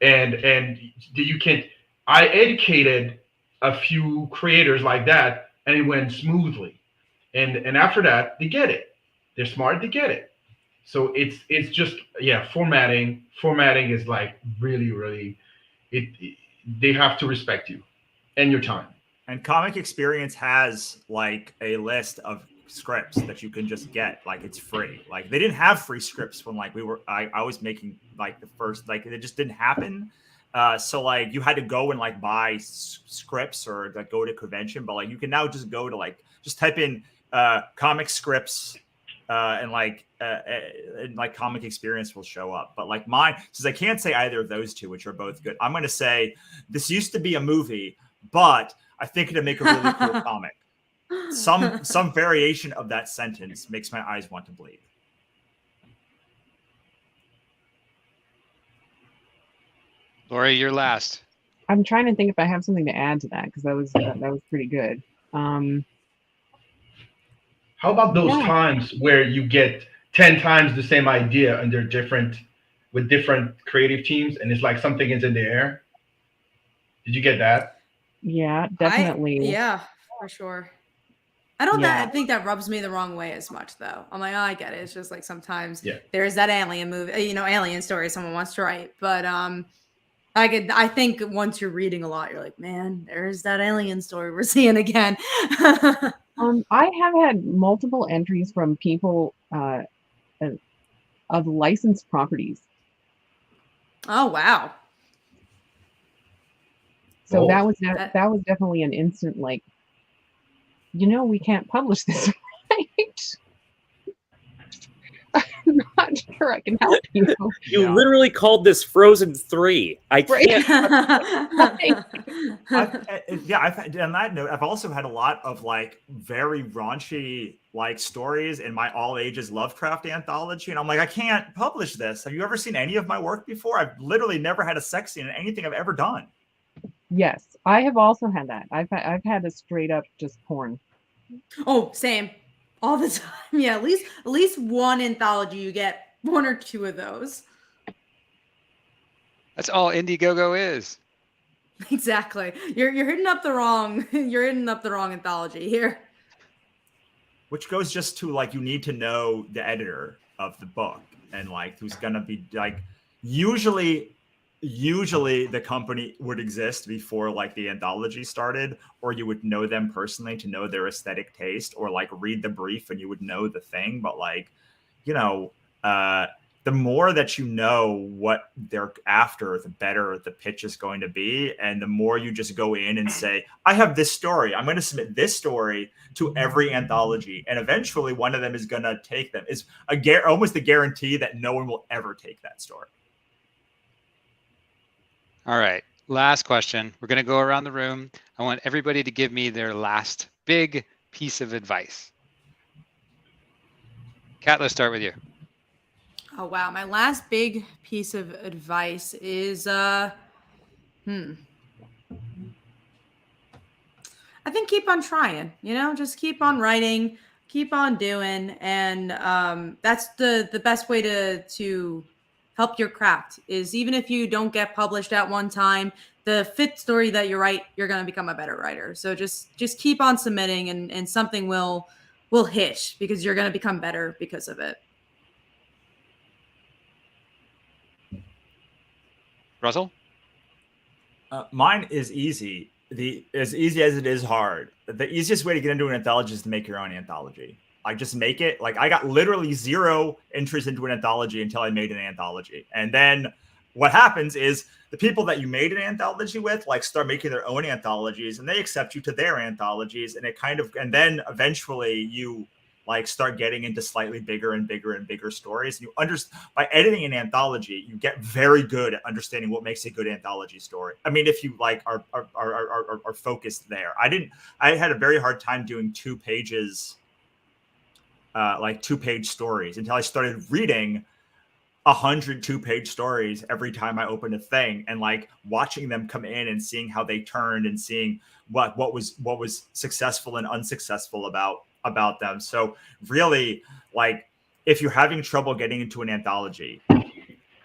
And you can. I educated a few creators like that, and it went smoothly. And after that, they get it. They're smart. They get it. So it's just formatting. Formatting is like really they have to respect you and your time. And Comic Experience has like a list of scripts that you can just get. Like, it's free. Like, they didn't have free scripts when like I was making like the first, like it just didn't happen. So like you had to go and like buy scripts or like go to convention, but like you can now just go to like just type in comic scripts and like comic experience will show up. But like mine, since I can't say either of those two, which are both good, I'm going to say this used to be a movie, but I think it'd make a really cool comic. Some variation of that sentence makes my eyes want to bleed. Lori, you're last. I'm trying to think if I have something to add to that, because that was pretty good. How about those Yeah. times where you get 10 times the same idea under with different creative teams, and it's like something is in the air? Did you get that? Yeah, definitely. Yeah, for sure. I don't Yeah. think that rubs me the wrong way as much, though. I'm like, oh, I get it. It's just like sometimes Yeah. there's that alien movie, alien story someone wants to write. But I think once you're reading a lot, you're like, man, there's that alien story we're seeing again. I have had multiple entries from people of licensed properties. Oh, wow. So Oh. that was definitely an instant like, we can't publish this, right? I'm not sure I can help you. You Yeah. literally called this Frozen 3. I can't. On that note, I've also had a lot of like very raunchy like stories in my all ages Lovecraft anthology, and I'm like, I can't publish this. Have you ever seen any of my work before? I've literally never had a sex scene in anything I've ever done. Yes, I have also had that. I've had a straight up just porn. Oh, same. All the time. Yeah, at least one anthology you get one or two of those. That's all Indiegogo is. Exactly. You're hitting up the wrong anthology here. Which goes just to like, you need to know the editor of the book and like who's gonna be like, usually the company would exist before like the anthology started, or you would know them personally to know their aesthetic taste, or like read the brief and you would know the thing. But like, the more that you know what they're after, the better the pitch is going to be. And the more you just go in and say, I have this story, I'm going to submit this story to every anthology, and eventually one of them is going to take them. It's almost a guarantee that no one will ever take that story. All right, last question. We're going to go around the room. I want everybody to give me their last big piece of advice. Kat, let's start with you. Oh, wow. My last big piece of advice is, I think keep on trying, just keep on writing, keep on doing. And that's the best way to help your craft is, even if you don't get published at one time, the fifth story that you write, you're going to become a better writer. So just keep on submitting, and something will hit, because you're going to become better because of it. Russell? Mine is easy. As easy as it is hard. The easiest way to get into an anthology is to make your own anthology. Like, just make it. Like, I got literally 0 entries into an anthology until I made an anthology. And then what happens is the people that you made an anthology with, like, start making their own anthologies, and they accept you to their anthologies. And and then eventually you like start getting into slightly bigger and bigger and bigger stories. And by editing an anthology, you get very good at understanding what makes a good anthology story. I mean, if you like are focused there. I had a very hard time doing 2 pages, like 2-page stories, until I started reading 100 2-page stories every time I opened a thing, and like watching them come in and seeing how they turned, and seeing what was successful and unsuccessful about them. So really, like, if you're having trouble getting into an anthology,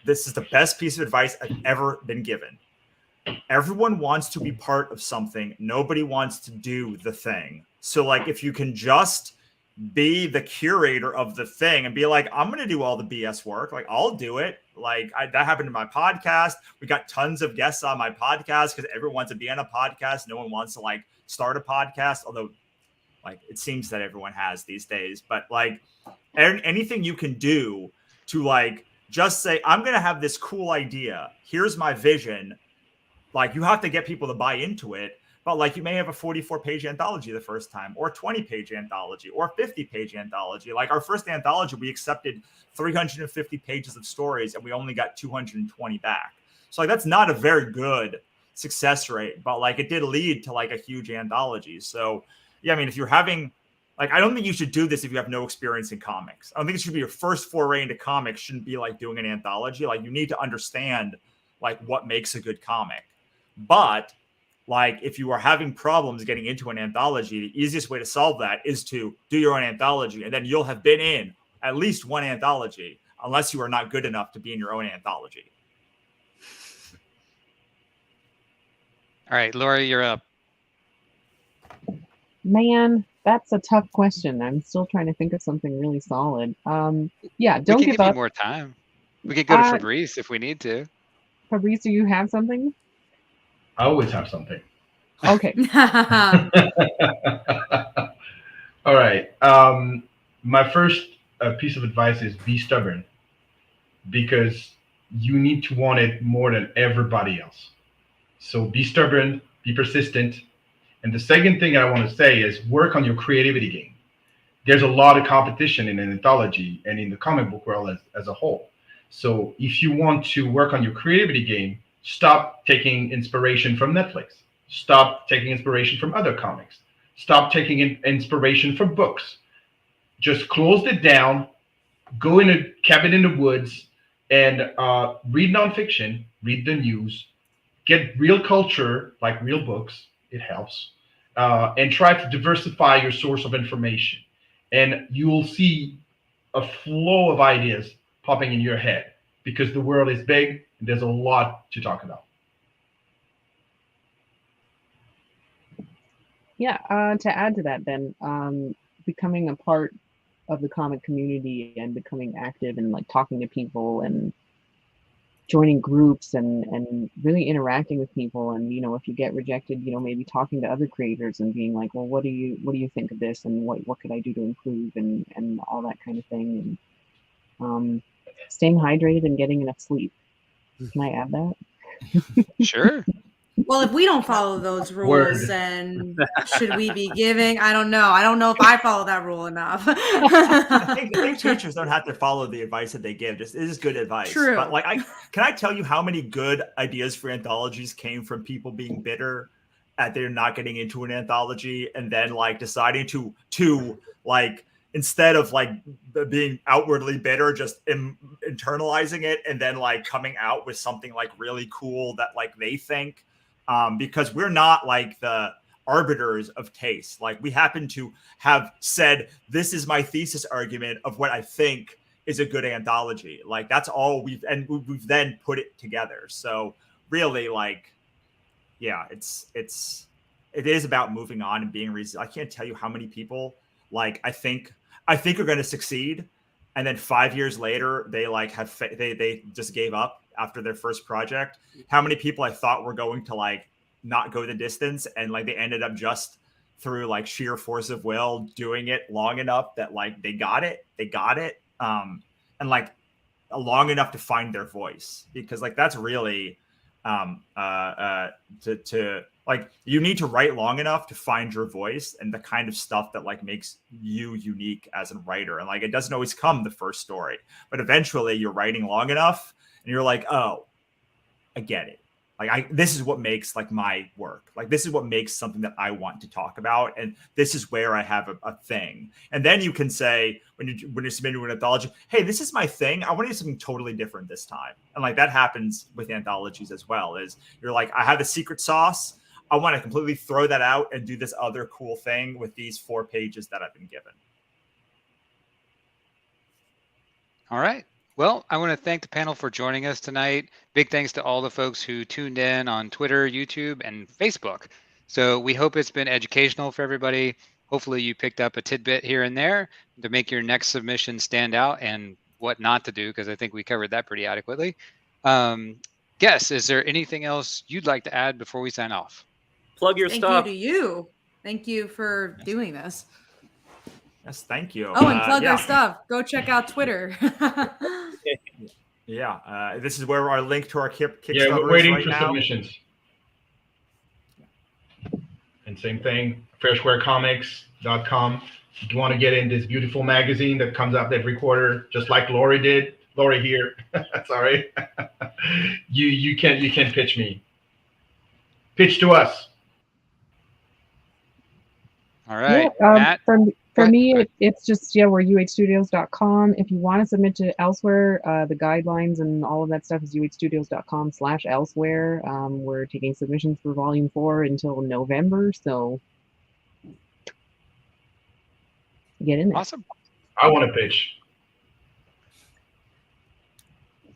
this is the best piece of advice I've ever been given. Everyone wants to be part of something. Nobody wants to do the thing. So like, if you can just be the curator of the thing and be like, I'm going to do all the BS work. Like, I'll do it. Like, that happened in my podcast. We got tons of guests on my podcast because everyone wants to be on a podcast. No one wants to like start a podcast. Although like it seems that everyone has these days. But like anything you can do to like just say, I'm going to have this cool idea. Here's my vision. Like you have to get people to buy into it. But like you may have a 44-page anthology the first time, or 20-page anthology, or 50-page anthology. Like our first anthology, we accepted 350 pages of stories and we only got 220 back. So like that's not a very good success rate, but like it did lead to like a huge anthology. So yeah, I mean, if you're having like, I don't think you should do this if you have no experience in comics. I don't think it should be your first foray into comics. Shouldn't be like doing an anthology. Like you need to understand like what makes a good comic. But like if you are having problems getting into an anthology, the easiest way to solve that is to do your own anthology, and then you'll have been in at least one anthology, unless you are not good enough to be in your own anthology. All right, Laura, you're up. Man, that's a tough question. I'm still trying to think of something really solid. Yeah, don't we can give give up. you more time. We could go to Fabrice if we need to. Fabrice, do you have something? I always have something. Okay. All right. My first piece of advice is be stubborn, because you need to want it more than everybody else. So be stubborn, be persistent. And the second thing I want to say is work on your creativity game. There's a lot of competition in an anthology and in the comic book world as a whole. So if you want to work on your creativity game, stop taking inspiration from Netflix. Stop taking inspiration from other comics. Stop taking inspiration from books. Just close it down, go in a cabin in the woods, and read nonfiction, read the news, get real culture, like real books. It helps. And try to diversify your source of information. And you will see a flow of ideas popping in your head, because the world is big and there's a lot to talk about. Yeah, to add to that then, becoming a part of the comic community and becoming active and like talking to people and joining groups and really interacting with people. And, you know, if you get rejected, you know, maybe talking to other creators and being like, well, what do you think of this? And what could I do to improve and all that kind of thing. And staying hydrated and getting enough sleep. Can I add that? Sure. Well, if we don't follow those rules, Word. then should we be giving? I don't know. I don't know if I follow that rule enough. I think teachers don't have to follow the advice that they give. Just it is good advice. True. But like, can I tell you how many good ideas for anthologies came from people being bitter at they're not getting into an anthology, and then like deciding to like, instead of like being outwardly bitter, just internalizing it, and then like coming out with something like really cool that like they think. Because we're not like the arbiters of taste. Like we happen to have said, this is my thesis argument of what I think is a good anthology. Like that's all we've then put it together. So really, like, yeah, it is about moving on and being reasonable. I can't tell you how many people like I think are going to succeed, and then 5 years later they like they just gave up after their first project. How many people I thought were going to like not go the distance, and like they ended up just through like sheer force of will doing it long enough that like they got it and like long enough to find their voice, because like that's really to like, you need to write long enough to find your voice and the kind of stuff that like makes you unique as a writer. And like it doesn't always come the first story, but eventually you're writing long enough and you're like, oh, I get it. Like this is what makes like my work. Like this is what makes something that I want to talk about, and this is where I have a thing. And then you can say when you submit to an anthology, hey, this is my thing. I want to do something totally different this time. And like that happens with anthologies as well. Is you're like, I have a secret sauce. I want to completely throw that out and do this other cool thing with these 4 pages that I've been given. All right. Well, I want to thank the panel for joining us tonight. Big thanks to all the folks who tuned in on Twitter, YouTube, and Facebook. So we hope it's been educational for everybody. Hopefully you picked up a tidbit here and there to make your next submission stand out and what not to do, because I think we covered that pretty adequately. Guess, is there anything else you'd like to add before we sign off? Plug your Thank stuff. you to you. Thank you for doing this. Yes, thank you. Oh, and plug yeah. our stuff. Go check out Twitter. Yeah, this is where our link to our Kickstarter Yeah, we're is waiting right for now. submissions. And same thing, fishwarecomics.com. If you want to get in this beautiful magazine that comes out every quarter, just like Lori did. Lori here. Sorry. you can pitch me. Pitch to us. All right, Yeah, Matt. for Go ahead. me, it's just, yeah, we're uhstudios.com. If you want to submit to elsewhere, the guidelines and all of that stuff is uhstudios.com/elsewhere. We're taking submissions for volume 4 until November, so get in there. Awesome. I want to pitch.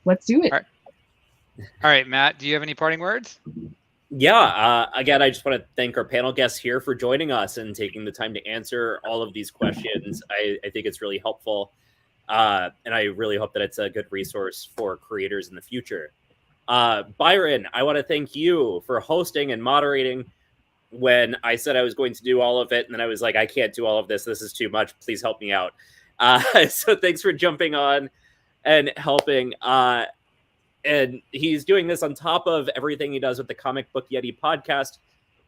Let's do it. All right, Matt, do you have any parting words? Yeah, again, I just want to thank our panel guests here for joining us and taking the time to answer all of these questions. I think it's really helpful, and I really hope that it's a good resource for creators in the future. Byron, I want to thank you for hosting and moderating when I said I was going to do all of it, and then I was like, I can't do all of this. This is too much. Please help me out. So thanks for jumping on and helping. And he's doing this on top of everything he does with the Comic Book Yeti podcast,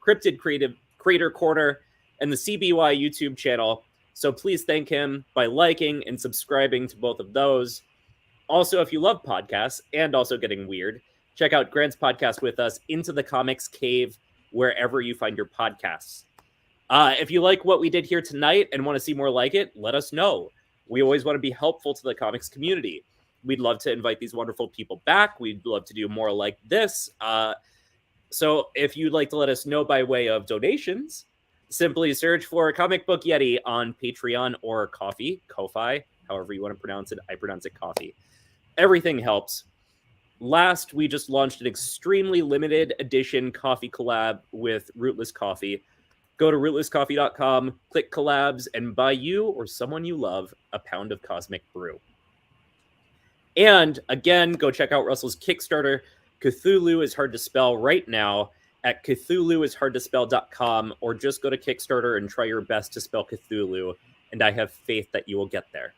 Cryptid Creator Corner, and the CBY YouTube channel. So please thank him by liking and subscribing to both of those. Also, if you love podcasts and also getting weird, check out Grant's podcast with us, Into the Comics Cave, wherever you find your podcasts. If you like what we did here tonight and want to see more like it, let us know. We always want to be helpful to the comics community. We'd love to invite these wonderful people back. We'd love to do more like this. So if you'd like to let us know by way of donations, simply search for Comic Book Yeti on Patreon or Ko-fi, however you want to pronounce it. I pronounce it coffee. Everything helps. Last, we just launched an extremely limited edition coffee collab with Rootless Coffee. Go to rootlesscoffee.com, click collabs, and buy you or someone you love a pound of cosmic brew. And again, go check out Russell's Kickstarter. Cthulhu is hard to spell right now at cthulhuishardtospell.com, or just go to Kickstarter and try your best to spell Cthulhu, and I have faith that you will get there.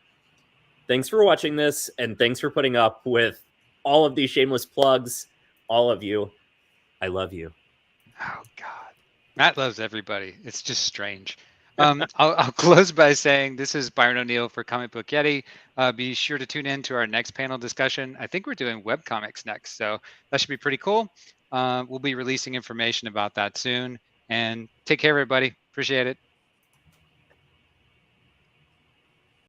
Thanks for watching this, and thanks for putting up with all of these shameless plugs. All of you. I love you. Oh, God. Matt loves everybody. It's just strange. I'll close by saying this is Byron O'Neill for Comic Book Yeti. Be sure to tune in to our next panel discussion. I think we're doing webcomics next, so that should be pretty cool. We'll be releasing information about that soon. And take care, everybody. Appreciate it.